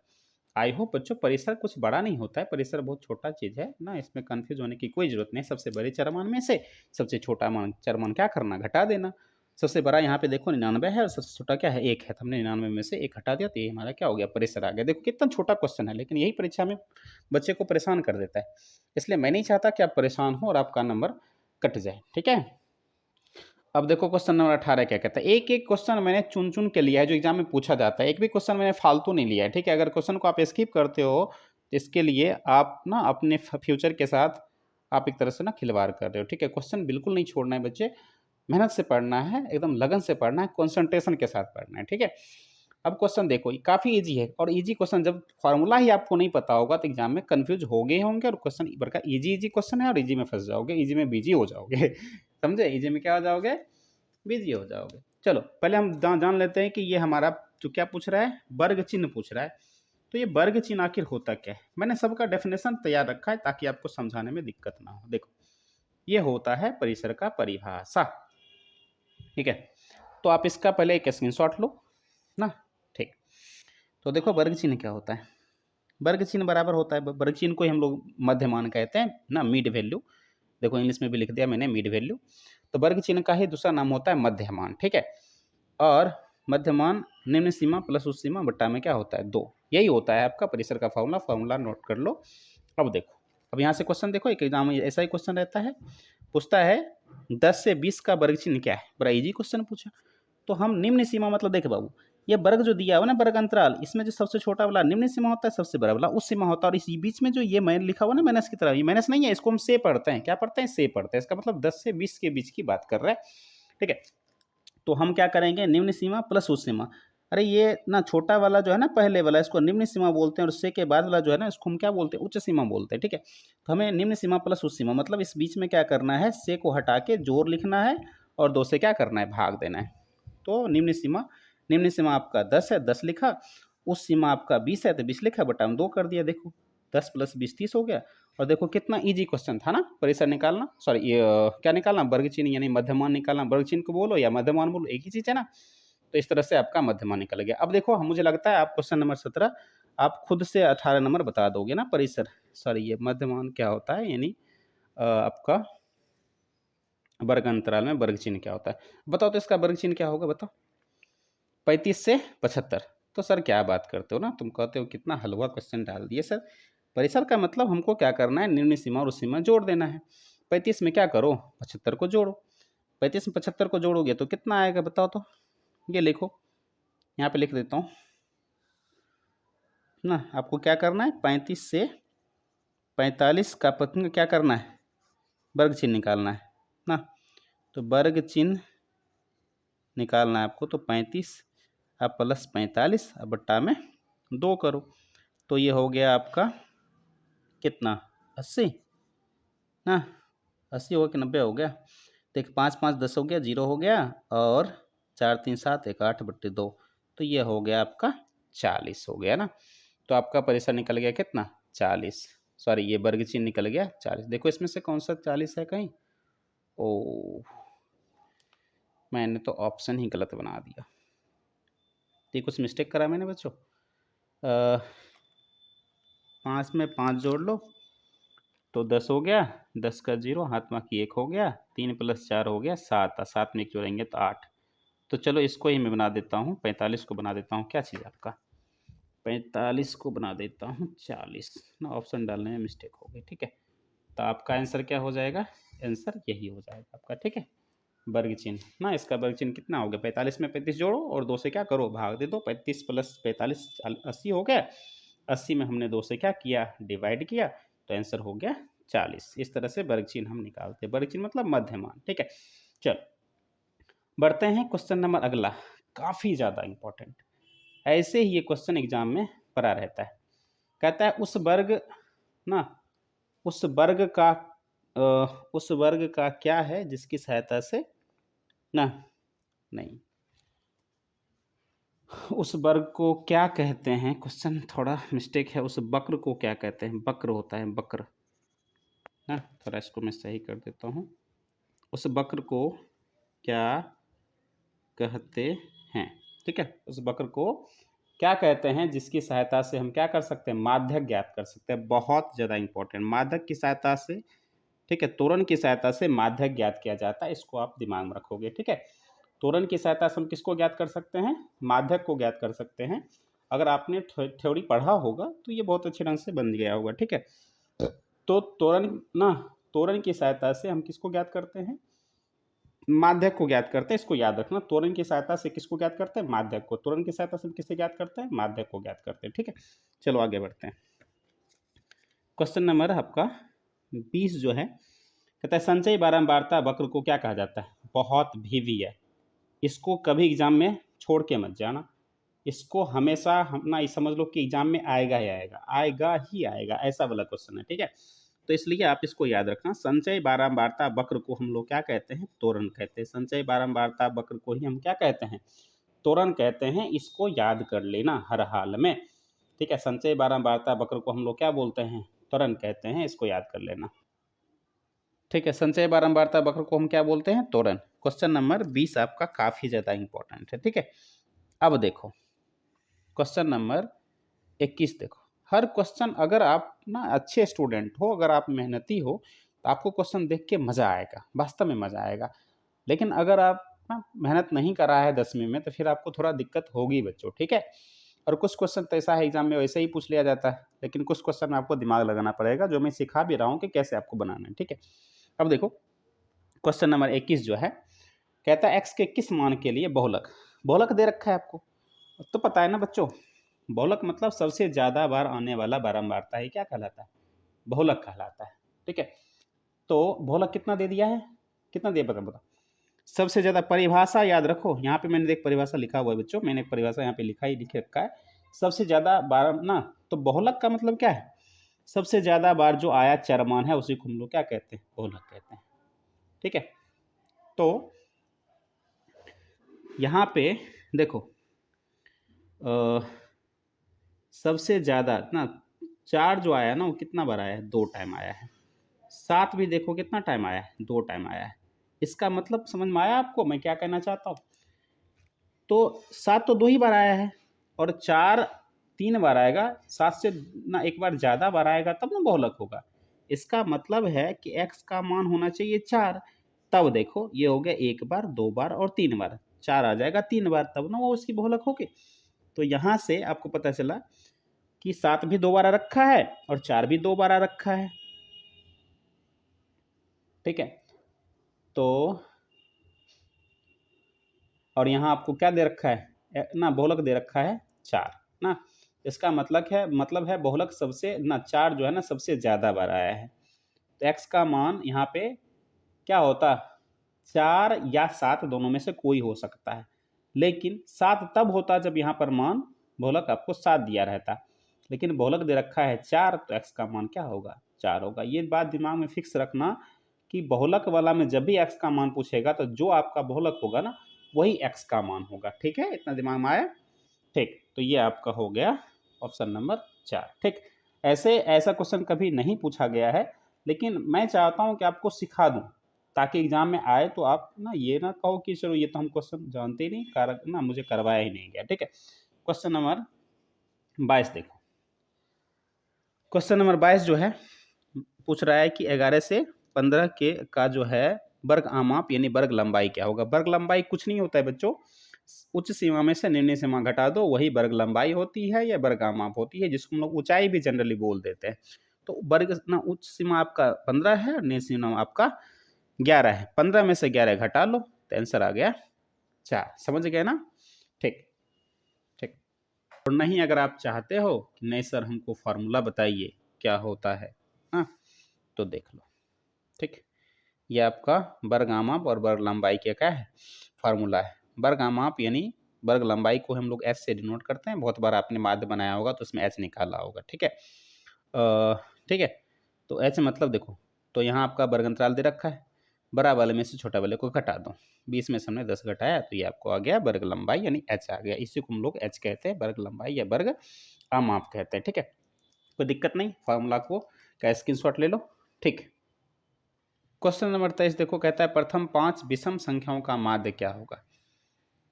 आई होप बच्चों परिसर कुछ बड़ा नहीं होता है, परिसर बहुत छोटा चीज़ है ना, इसमें कंफ्यूज होने की कोई जरूरत नहीं। सबसे बड़े चरमान में से सबसे छोटा मान चरमान क्या करना, घटा देना। सबसे बड़ा यहाँ पे देखो 99 है और सबसे छोटा क्या है 1 है, तो हमने 99 में से 1 हटा दिया, तो ये हमारा क्या हो गया, परिसर आ गया। देखो कितना छोटा क्वेश्चन है, लेकिन यही परीक्षा में बच्चे को परेशान कर देता है। इसलिए मैं नहीं चाहता कि आप परेशान हो और आपका नंबर कट जाए, ठीक है। अब देखो क्वेश्चन नंबर 18 क्या कहता है, एक एक क्वेश्चन मैंने चुन चुन के लिया है जो एग्जाम में पूछा जाता है, एक भी क्वेश्चन मैंने फालतू नहीं लिया है, ठीक है। अगर क्वेश्चन को आप स्किप करते हो तो इसके लिए आप ना अपने फ्यूचर के साथ आप एक तरह से ना खिलवाड़ कर रहे हो, ठीक है। क्वेश्चन बिल्कुल नहीं छोड़ना है बच्चे, मेहनत से पढ़ना है, एकदम लगन से पढ़ना है, कॉन्सेंट्रेशन के साथ पढ़ना है, ठीक है। अब क्वेश्चन देखो काफ़ी इजी है, और इजी क्वेश्चन जब फॉर्मूला ही आपको नहीं पता होगा तो एग्जाम में कंफ्यूज हो गए होंगे, और क्वेश्चन बड़का इजी इजी क्वेश्चन है और इजी में फंस जाओगे, इजी में बिजी हो जाओगे समझे, इजी में क्या हो जाओगे, बिजी हो जाओगे। चलो पहले हम जान लेते हैं कि ये हमारा जो क्या पूछ रहा है, वर्ग चिन्ह पूछ रहा है। तो ये वर्ग चिन्ह आखिर होता क्या है, मैंने सबका डेफिनेशन तैयार रखा है ताकि आपको समझाने में दिक्कत ना हो। देखो ये होता है परिसर का परिभाषा, ठीक है। तो आप इसका पहले एक स्क्रीनशॉट लो ना, ठीक। तो देखो वर्ग चिन्ह क्या होता है, वर्ग चिन्ह बराबर होता है, वर्ग चिन्ह को ही हम लोग मध्यमान कहते हैं ना, मिड वैल्यू। देखो इंग्लिश में भी लिख दिया मैंने मिड वैल्यू। तो वर्ग चिन्ह का ही दूसरा नाम होता है मध्यमान, ठीक है। और मध्यमान निम्न सीमा प्लस उस सीमा बट्टा में क्या होता है 2, यही होता है आपका परिसर का फार्मूला। फार्मूला नोट कर लो। अब देखो, अब यहाँ से क्वेश्चन देखो, एक एग्जाम में ऐसा ही क्वेश्चन रहता है, पूछता है 10 से 20 का वर्ग चिन्ह क्या है, बड़ा इजी क्वेश्चन पूछा। तो हम निम्न सीमा मतलब देख बाबू, ये वर्ग जो दिया हुआ ना वर्ग अंतराल, इसमें जो सबसे छोटा वाला निम्न सीमा होता है, सबसे बड़ा वाला उस सीमा होता है, और इसी बीच में जो ये मैंने लिखा हुआ ना माइनस की तरह, ये माइनस नहीं है, इसको हम से पढ़ते हैं, क्या पढ़ते हैं, से पढ़ते हैं। इसका मतलब 10 से 20 के बीच की बात कर रहा है, ठीक है। तो हम क्या करेंगे, निम्न सीमा प्लस उस सीमा। अरे ये ना छोटा वाला जो है ना पहले वाला, इसको निम्न सीमा बोलते हैं, और से के बाद वाला जो है ना इसको हम क्या बोलते हैं, उच्च सीमा बोलते हैं, ठीक है। तो हमें निम्न सीमा प्लस उस सीमा मतलब इस बीच में क्या करना है, से को हटा के जोड़ लिखना है और 2 से क्या करना है, भाग देना है। तो निम्न सीमा आपका 10 है, 10 लिखा, उस सीमा आपका 20 है तो 20 लिखा, बटा में 2 कर दिया। देखो 10 प्लस 20 30 हो गया। और देखो कितना इजी क्वेश्चन था ना, परिसर निकालना, सॉरी ये क्या निकालना, वर्ग चिन्ह यानी मध्यमान निकालना। वर्ग चिन्ह को बोलो या मध्यमान बोलो, एक ही चीज़ है ना। तो इस तरह से आपका मध्यमान निकल गया। अब देखो मुझे लगता है आप क्वेश्चन नंबर 17 आप खुद से 18 नंबर बता दोगे ना, परिसर सॉरी ये मध्यमान क्या होता है, यानी आपका वर्ग अंतराल में वर्ग चिन्ह क्या होता है। बताओ तो इसका वर्ग चिन्ह क्या होगा, बताओ। 35 से 75। तो सर क्या बात करते हो ना, तुम कहते हो कितना हलवा क्वेश्चन डाल दिए सर। परिसर का मतलब हमको क्या करना है, निम्न सीमा और उस सीमा जोड़ देना है। 35 में क्या करो, 75 को जोड़ो। 35 में 75 को जोड़ोगे तो कितना आएगा बताओ तो। ये लिखो, यहाँ पे लिख देता हूँ ना। आपको क्या करना है, 35 से 45 का पतंग क्या करना है, वर्ग चिन्ह निकालना है ना। तो वर्ग चिन्ह निकालना है आपको, तो 35 अब प्लस 45, अब बट्टा में 2 करो, तो ये हो गया आपका कितना 80 ना, 80 हो गया कि 90 हो गया। देख 5 5 10 हो गया, 0 हो गया, और 4 3 7 1 8 बट्टे 2, तो ये हो गया आपका 40 हो गया ना। तो आपका परिसर निकल गया कितना 40, सॉरी ये वर्ग चिन्ह निकल गया 40। देखो इसमें से कौन सा 40 है कहीं, ओ मैंने तो ऑप्शन ही गलत बना दिया, तो कुछ मिस्टेक करा मैंने बच्चों। 5 में 5 जोड़ लो तो 10 हो गया, 10 का 0 हाथ में की 1 हो गया, 3 + 4 हो गया 7, 7 में 1 जोड़ेंगे तो 8। तो चलो इसको ही मैं बना देता हूँ, 45 को बना देता हूँ, क्या चीज़ आपका 45 को बना देता हूँ 40 ना, ऑप्शन डालने में मिस्टेक हो गई, ठीक है। तो आपका आंसर क्या हो जाएगा, आंसर यही हो जाएगा आपका, ठीक है। वर्ग चिन्ह ना, इसका वर्ग चिन्ह कितना हो गया 45 में 35 जोड़ो और 2 से क्या करो भाग दे दो, 35 + 45 80 हो गया, 80 में हमने 2 से क्या किया डिवाइड किया, तो आंसर हो गया 40। इस तरह से वर्ग चिन्ह हम निकालते हैं, वर्ग चिन्ह मतलब मध्यमान, ठीक है। चल बढ़ते हैं क्वेश्चन नंबर अगला, काफ़ी ज़्यादा इंपॉर्टेंट, ऐसे ही ये क्वेश्चन एग्जाम में पड़ा रहता है। कहता है उस वर्ग ना, उस वर्ग का उस वर्ग का क्या है जिसकी सहायता से ना, नहीं, उस वर्ग को क्या कहते हैं, क्वेश्चन थोड़ा मिस्टेक है, उस वक्र को क्या कहते हैं, वक्र होता है वक्र ना, थोड़ा इसको मैं सही कर देता हूँ। उस वक्र को क्या कहते हैं, ठीक है, उस वक्र को क्या कहते हैं जिसकी सहायता से हम क्या कर सकते हैं, माध्यक ज्ञात कर सकते हैं। बहुत ज़्यादा इंपॉर्टेंट, माध्यक की सहायता से, ठीक है, त्वरण की सहायता से माध्यक ज्ञात किया जाता है, इसको आप दिमाग में रखोगे, ठीक है। त्वरण की सहायता से हम किसको ज्ञात कर सकते हैं, माध्यक को ज्ञात कर सकते हैं। अगर आपने थ्योरी पढ़ा होगा तो ये बहुत अच्छे ढंग से बन गया होगा, ठीक है। तो त्वरण ना, त्वरण की सहायता से हम किसको ज्ञात करते हैं, माध्यक को ज्ञात करते हैं, इसको याद रखना। त्वरण की सहायता से किसको ज्ञात करते हैं, माध्यक को। त्वरण की सहायता से हम किसे ज्ञात करते हैं, माध्यक को ज्ञात करते हैं, ठीक है। चलो आगे बढ़ते हैं। क्वेश्चन नंबर आपका 20 जो है, कहता है संचयी बारंबारता वक्र को क्या कहा जाता है। बहुत वीवी है, इसको कभी एग्जाम में छोड़ के मत जाना, इसको हमेशा हम ना समझ लो कि एग्जाम में आएगा ही आएगा, आएगा ही आएगा, ऐसा वाला क्वेश्चन है, ठीक है। तो इसलिए आप इसको याद रखना, संचय बारंबारता वक्र को हम लोग क्या कहते हैं, त्वरण कहते हैं। संचय बारंबारता वक्र को ही हम क्या कहते हैं, त्वरण कहते हैं, इसको याद कर लेना हर हाल में, ठीक है। संचय बारंबारता वक्र को हम लोग क्या बोलते हैं, त्वरण कहते हैं, इसको याद कर लेना, ठीक है। संचय बारंबारता वक्र को हम क्या बोलते हैं, त्वरण। क्वेश्चन नंबर 20 आपका काफी ज्यादा इंपॉर्टेंट है, ठीक है। अब देखो क्वेश्चन नंबर 21 देखो, हर क्वेश्चन अगर आप ना अच्छे स्टूडेंट हो, अगर आप मेहनती हो, तो आपको क्वेश्चन देख के मजा आएगा, वास्तव में मजा आएगा। लेकिन अगर आप ना मेहनत नहीं करा है 10वीं में, तो फिर आपको थोड़ा दिक्कत होगी बच्चों, ठीक है। और कुछ क्वेश्चन तो ऐसा है एग्जाम में वैसे ही पूछ लिया जाता है, लेकिन कुछ क्वेश्चन में आपको दिमाग लगाना पड़ेगा, जो मैं सिखा भी रहा हूँ कि कैसे आपको बनाना है, ठीक है। अब देखो क्वेश्चन नंबर 21 जो है, कहता है x के किस मान के लिए बहुलक, बहुलक दे रखा है आपको, तो पता है ना बच्चों, बहुलक मतलब सबसे ज्यादा बार आने वाला बारंबारता है, क्या कहलाता है, बहुलक कहलाता है, ठीक है। तो बहुलक कितना दे दिया है, कितना दिया बता बता, सबसे ज्यादा। परिभाषा याद रखो, यहाँ पे मैंने एक परिभाषा लिखा हुआ है बच्चों, मैंने एक परिभाषा यहाँ पे लिख रखा है, सबसे ज्यादा बार ना, तो बहुलक का मतलब क्या है, सबसे ज्यादा बार जो आया चरमान है उसी को हम लोग क्या कहते हैं, बहुलक कहते हैं, ठीक है। तो यहाँ पे देखो सबसे ज़्यादा ना 4 जो आया ना, वो कितना बार आया है, 2 टाइम आया है। 7 भी देखो कितना टाइम आया है, 2 टाइम आया है। इसका मतलब समझ में आया आपको मैं क्या कहना चाहता हूँ। तो 7 तो 2 ही बार आया है, और 4 3 बार आएगा, 7 से ना एक बार ज़्यादा बार आएगा तब ना बहुलक होगा। इसका मतलब है कि x का मान होना चाहिए 4, तब देखो ये हो गया 1 बार, 2 बार और 3 बार, 4 आ जाएगा 3 बार, तब ना वो उसकी बहुलक होगी। तो यहाँ से आपको पता चला कि 7 भी 2 बार आ रखा है और 4 भी 2 बार आ रखा है, ठीक है। तो और यहाँ आपको क्या दे रखा है ना, बहुलक दे रखा है 4 ना, इसका मतलब है बहुलक सबसे ना 4 जो है ना सबसे ज्यादा बार आया है। तो x का मान यहाँ पे क्या होता, 4 या 7 दोनों में से कोई हो सकता है। लेकिन 7 तब होता जब यहाँ पर मान बहुलक आपको 7 दिया रहता, लेकिन बहुलक दे रखा है 4, तो x का मान क्या होगा, 4 होगा। ये बात दिमाग में फिक्स रखना कि बहुलक वाला में जब भी x का मान पूछेगा तो जो आपका बहुलक होगा ना वही x का मान होगा। ठीक है, इतना दिमाग में आया। ठीक, तो ये आपका हो गया ऑप्शन नंबर 4। ठीक, ऐसा क्वेश्चन कभी नहीं पूछा गया है, लेकिन मैं चाहता हूं कि आपको सिखा दूं ताकि एग्जाम में आए तो आप ना ये ना कहो कि चलो ये तो हम क्वेश्चन जानते ही नहीं, कारक ना मुझे करवाया ही नहीं गया। ठीक है, क्वेश्चन नंबर 22 देखो। क्वेश्चन नंबर 22 जो है पूछ रहा है कि 11 से 15 के का जो है वर्ग आमाप यानी वर्ग लंबाई क्या होगा। वर्ग लंबाई कुछ नहीं होता है बच्चों, उच्च सीमा में से निम्न सीमा घटा दो वही वर्ग लंबाई होती है या वर्ग आमाप होती है, जिसको हम लोग ऊंचाई भी जनरली बोल देते हैं। तो वर्ग ना उच्च सीमा आपका 15 है और निम्न सीमा आपका 11 है। 15 में से 11 घटा लो तो आंसर आ गया 4। समझ गए ना। ठीक ठीक। और नहीं अगर आप चाहते हो कि नहीं सर हमको फॉर्मूला बताइए क्या होता है, हाँ तो देख लो। ठीक, ये आपका वर्ग आमाप और वर्ग लंबाई क्या है फार्मूला है। वर्ग आमाप यानी वर्ग लंबाई को हम लोग एच से डिनोट करते हैं, बहुत बार आपने माध्य बनाया होगा तो उसमें एच निकाला होगा। ठीक है, ठीक है। तो एच मतलब देखो, तो यहाँ आपका वर्ग अंतराल दे रखा है, बड़ा वाले में से छोटा वाले को घटा दो, 20 में से हमने 10 घटाया तो ये आपको आ गया वर्ग लंबाई यानी एच आ गया। इसी को हम लोग एच कहते हैं, वर्ग लंबाई या वर्ग आमाप कहते हैं। ठीक है, कोई दिक्कत नहीं, फार्मूला को का स्क्रीनशॉट ले लो। ठीक, क्वेश्चन नंबर 23 देखो, कहता है प्रथम 5 विषम संख्याओं का माध्य क्या होगा।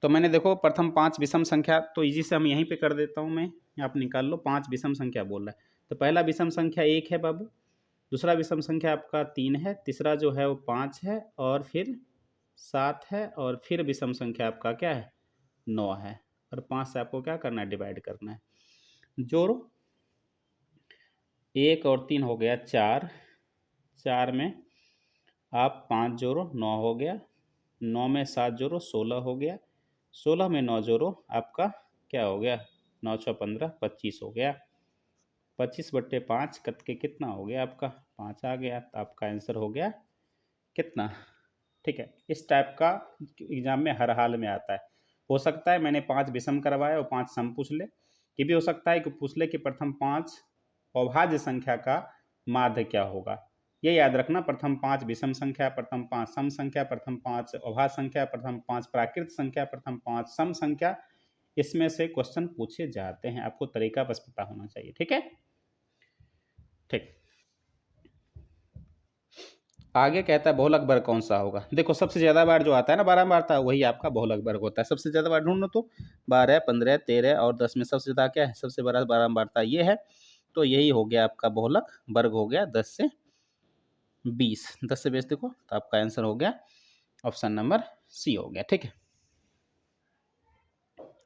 तो मैंने देखो प्रथम 5 विषम संख्या तो इजी से हम यहीं पे कर देता हूँ मैं, आप निकाल लो। 5 विषम संख्या बोल रहा है, तो पहला विषम संख्या 1 है बाबू, दूसरा विषम संख्या आपका 3 है, तीसरा जो है वो 5 है, और फिर 7 है, और फिर विषम संख्या आपका क्या है 9 है, और 5 से आपको क्या करना है डिवाइड करना है। जोड़ो, 1 और 3 हो गया 4, 4 में आप 5 जोड़ो 9 हो गया, 9 में 7 जोड़ो 16 हो गया, 16 में 9 जोड़ो आपका क्या हो गया 9 6 15 25 हो गया, 25/5 कट के कितना हो गया आपका 5 आ गया, तो आपका आंसर हो गया कितना। ठीक है, इस टाइप का एग्जाम में हर हाल में आता है। हो सकता है मैंने 5 विषम करवाया और 5 सम पूछ ले, ये भी हो सकता है कि पूछ ले कि प्रथम 5 अभाज्य संख्या का माध्य क्या होगा। ये याद रखना, प्रथम 5 विषम संख्या, प्रथम 5 सम संख्या, प्रथम 5 अभाज्य संख्या, प्रथम 5 प्राकृत संख्या, प्रथम 5 सम संख्या, इसमें से क्वेश्चन पूछे जाते हैं। आपको तरीका बस पता होना चाहिए। ठीक है, ठीक। आगे कहता है बहुलक वर्ग कौन सा होगा। देखो सबसे ज्यादा बार जो आता है ना 12 बार आता है वही आपका बहुलक वर्ग होता है। सबसे ज्यादा बार ढूंढो तो 12, 15, 13 और 10 में सबसे ज्यादा क्या है, सबसे बड़ा 12 बार ये है, तो यही हो गया आपका बहुलक वर्ग हो गया 10 से 20। 10 से 20 देखो तो आपका आंसर हो गया ऑप्शन नंबर सी हो गया। ठीक है,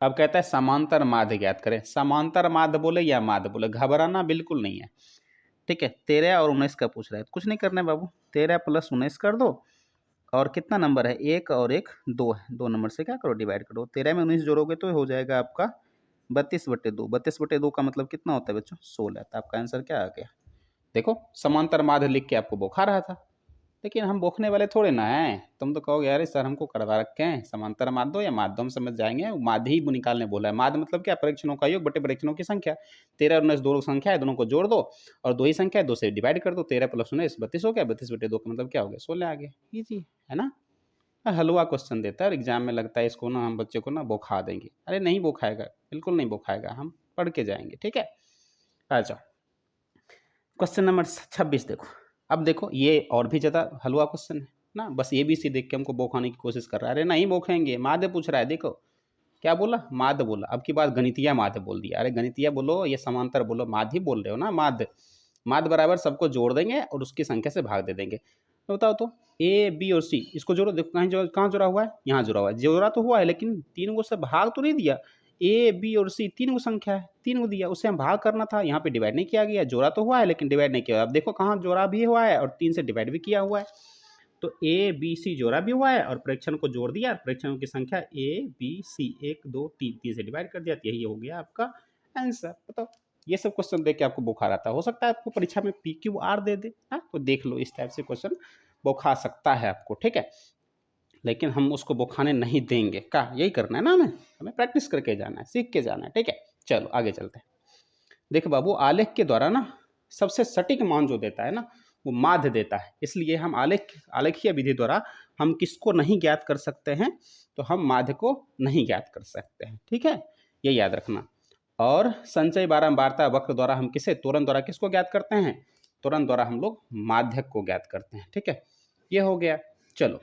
अब कहता है समांतर माध्य ज्ञात करें। समांतर माध्य बोले या माध्य बोले, घबराना बिल्कुल नहीं है। ठीक है, 13 और 19 का पूछ रहा है, कुछ नहीं करना है बाबू, 13 + 19 कर दो, और कितना नंबर है 1 और 1 2 है, 2 नंबर से क्या करो डिवाइड करो, 13 में 19 जोड़ोगे तो हो जाएगा आपका 32/2। 32/2 का मतलब कितना होता है बच्चों 16। तो आपका आंसर क्या आ गया। देखो समांतर माध्य लिख के आपको बौखा रहा था, लेकिन हम बौखने वाले थोड़े ना हैं। तुम तो कहोगे अरे सर हमको करवा रखे हैं समांतर माध्य या माध्य, हम समझ जाएंगे, माध्य ही निकालने बोला है। माध्य मतलब क्या, परीक्षणों का योग बटे परीक्षणों की संख्या। 13 और 19 दो संख्या है, दोनों को जोड़ दो और दो ही संख्या है, 2 से डिवाइड कर दो। 13 + 19 32 हो गया, 32/2 का मतलब क्या हो गया 16 आ गया। इजी है ना, हलवा क्वेश्चन देता है और एग्जाम में लगता है इसको ना हम बच्चे को ना बौखा देंगे। अरे नहीं बौखाएगा, बिल्कुल नहीं बौखाएगा, हम पढ़ के जाएंगे। ठीक है, आ जाओ क्वेश्चन नंबर 26 देखो। अब देखो ये और भी ज़्यादा हलवा क्वेश्चन है ना, बस ये भी सी देख के हमको बौखाने की कोशिश कर रहा है। अरे नहीं बौखेंगे, माध्य पूछ रहा है। देखो क्या बोला, माध्य बोला, अब की बात गणितीय माध्य बोल दिया। अरे गणितीय बोलो या समांतर बोलो, माध्य बोल रहे हो ना। माध्य, माध्य बराबर सबको जोड़ देंगे और उसकी संख्या से भाग दे देंगे। तो बताओ तो ए बी और सी, इसको जोड़ो, देखो कहाँ जुड़ा हुआ है, यहाँ जुड़ा हुआ है। जोड़ा तो हुआ है लेकिन तीन को से भाग तो नहीं दिया। ए बी और सी तीन को संख्या है, तीन को दिया, उससे हम भाग करना था, यहाँ पे डिवाइड नहीं किया गया। जोड़ा तो हुआ है लेकिन डिवाइड नहीं किया। अब देखो कहाँ जोड़ा भी हुआ है और 3 से डिवाइड भी किया हुआ है। तो ए बी सी जोड़ा भी हुआ है और प्रेक्षण को जोड़ दिया, प्रेक्षणों की संख्या ए बी सी 1 2 3, 3 से डिवाइड कर दिया, तो यही हो गया आपका आंसर। बताओ, ये सब क्वेश्चन देख के आपको बुखार आता है, हो सकता है आपको परीक्षा में PQR दे दे, हाँ तो देख लो, इस टाइप से क्वेश्चन बुखा सकता है आपको। ठीक है, लेकिन हम उसको वो खाने नहीं देंगे। का यही करना है ना, हमें प्रैक्टिस करके जाना है, सीख के जाना है। ठीक है, चलो आगे चलते हैं। देखो बाबू, आलेख के द्वारा ना सबसे सटीक मान जो देता है ना वो माध्य देता है। इसलिए हम आलेखीय विधि द्वारा हम किसको नहीं ज्ञात कर सकते हैं, तो हम माध्य को नहीं ज्ञात कर सकते हैं। ठीक है, ये याद रखना। और संचय बारंबारता वक्र द्वारा हम किसे, त्वरण द्वारा किसको ज्ञात करते हैं, त्वरण द्वारा हम लोग माध्यक को ज्ञात करते हैं। ठीक है, ये हो गया। चलो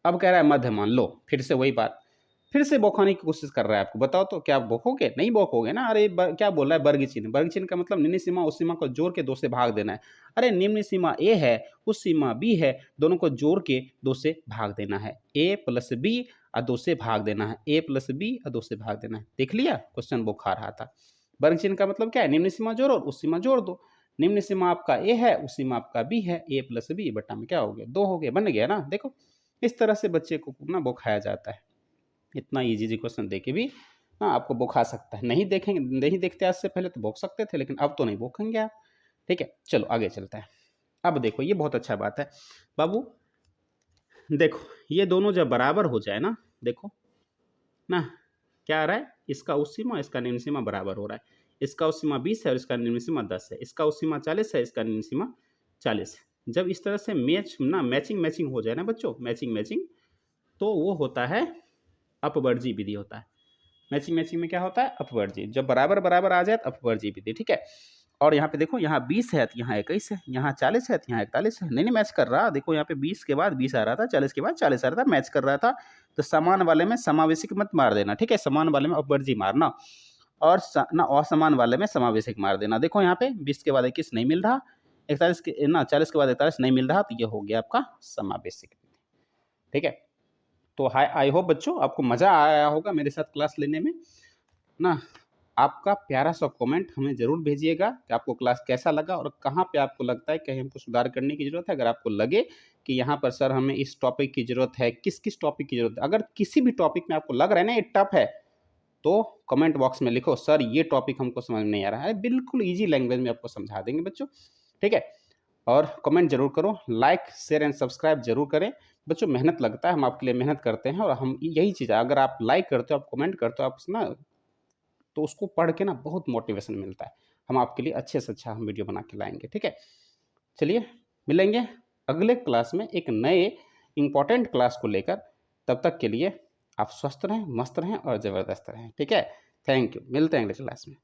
अब कह रहा है मध्य मान लो, फिर से वही बात, फिर से बौखाने की कोशिश कर रहा है आपको। बताओ तो क्या बौखोगे? नहीं बौखोगे ना। अरे क्या बोल रहा है, वर्ग चिन्ह। वर्ग चिन्ह का मतलब निम्न सीमा उस सीमा को जोड़ के 2 से भाग देना है। अरे निम्न सीमा ए है, उस सीमा बी है, दोनों को जोड़ के 2 से भाग देना है। ए प्लस बी और 2 से भाग देना है, ए प्लस बी और 2 से भाग देना है। देख लिया, क्वेश्चन बौखा रहा था। वर्ग चिन्ह का मतलब क्या है, निम्न सीमा जोड़ो और उस सीमा जोड़ दो। निम्न सीमा आपका ए है, उस सीमा आपका बी है, ए प्लस बी बटा में क्या हो गया, 2 हो गया, बन गया ना। देखो इस तरह से बच्चे को ना बौखाया जाता है। इतना इजी क्वेश्चन देके भी ना आपको बौखा सकता है। नहीं देखेंगे, नहीं देखते आज से पहले तो बौख सकते थे, लेकिन अब तो नहीं बौखेंगे आप। ठीक है, चलो आगे चलते हैं। अब देखो ये बहुत अच्छा बात है बाबू। देखो ये दोनों जब बराबर हो जाए ना, देखो ना क्या आ रहा है, इसका उस सीमा इसका निम्न सीमा बराबर हो रहा है। इसका उस सीमा 20 है और इसका निम्न सीमा 10 है। इसका उस सीमा 40 है, इसका निम्न सीमा 40 है। जब इस तरह से मैचिंग हो जाए ना बच्चों, मैचिंग तो वो होता है अपवर्जी विधि होता है। मैचिंग में क्या होता है, अपवर्जी। जब बराबर बराबर आ जाए तो अपवर्जी विधि। ठीक है, और यहाँ पे देखो, यहाँ 20 है तो यहाँ 21 है, यहाँ 40 है तो यहाँ 41 है। नहीं मैच कर रहा। देखो यहाँ पे 20 के बाद 20 आ रहा था, 40 के बाद 40 आ रहा था, मैच कर रहा था। तो समान वाले में समावेशिक मत मार देना। ठीक है, समान वाले में अपवर्जी मारना, और ना असमान वाले में समावेशिक मार देना। देखो यहाँ पे 20 के बाद 21 नहीं मिल रहा, 41 के ना 40 के बाद 41 नहीं मिल रहा, तो ये हो गया आपका समावेशिक। ठीक है, तो आई होप बच्चों आपको मज़ा आया होगा मेरे साथ क्लास लेने में ना। आपका प्यारा सा कमेंट हमें ज़रूर भेजिएगा कि आपको क्लास कैसा लगा और कहाँ पे आपको लगता है कहीं हमको सुधार करने की ज़रूरत है। अगर आपको लगे कि यहाँ पर सर हमें इस टॉपिक की ज़रूरत है, किस किस टॉपिक की ज़रूरत है, अगर किसी भी टॉपिक में आपको लग रहा है ना ये टफ है, तो कमेंट बॉक्स में लिखो सर ये टॉपिक हमको समझ में नहीं आ रहा है। बिल्कुल ईजी लैंग्वेज में आपको समझा देंगे बच्चों। ठीक है, और कमेंट जरूर करो, लाइक शेयर एंड सब्सक्राइब जरूर करें बच्चों। मेहनत लगता है, हम आपके लिए मेहनत करते हैं, और हम यही चीज़ है, अगर आप लाइक करते हो, आप कमेंट करते हो, आप ना तो उसको पढ़ के ना बहुत मोटिवेशन मिलता है। हम आपके लिए अच्छे से अच्छा हम वीडियो बना के लाएंगे। ठीक है, चलिए मिलेंगे अगले क्लास में एक नए इम्पॉर्टेंट क्लास को लेकर। तब तक के लिए आप स्वस्थ रहें, मस्त रहें और ज़बरदस्त रहें। ठीक है, थैंक यू, मिलते हैं अगले क्लास में।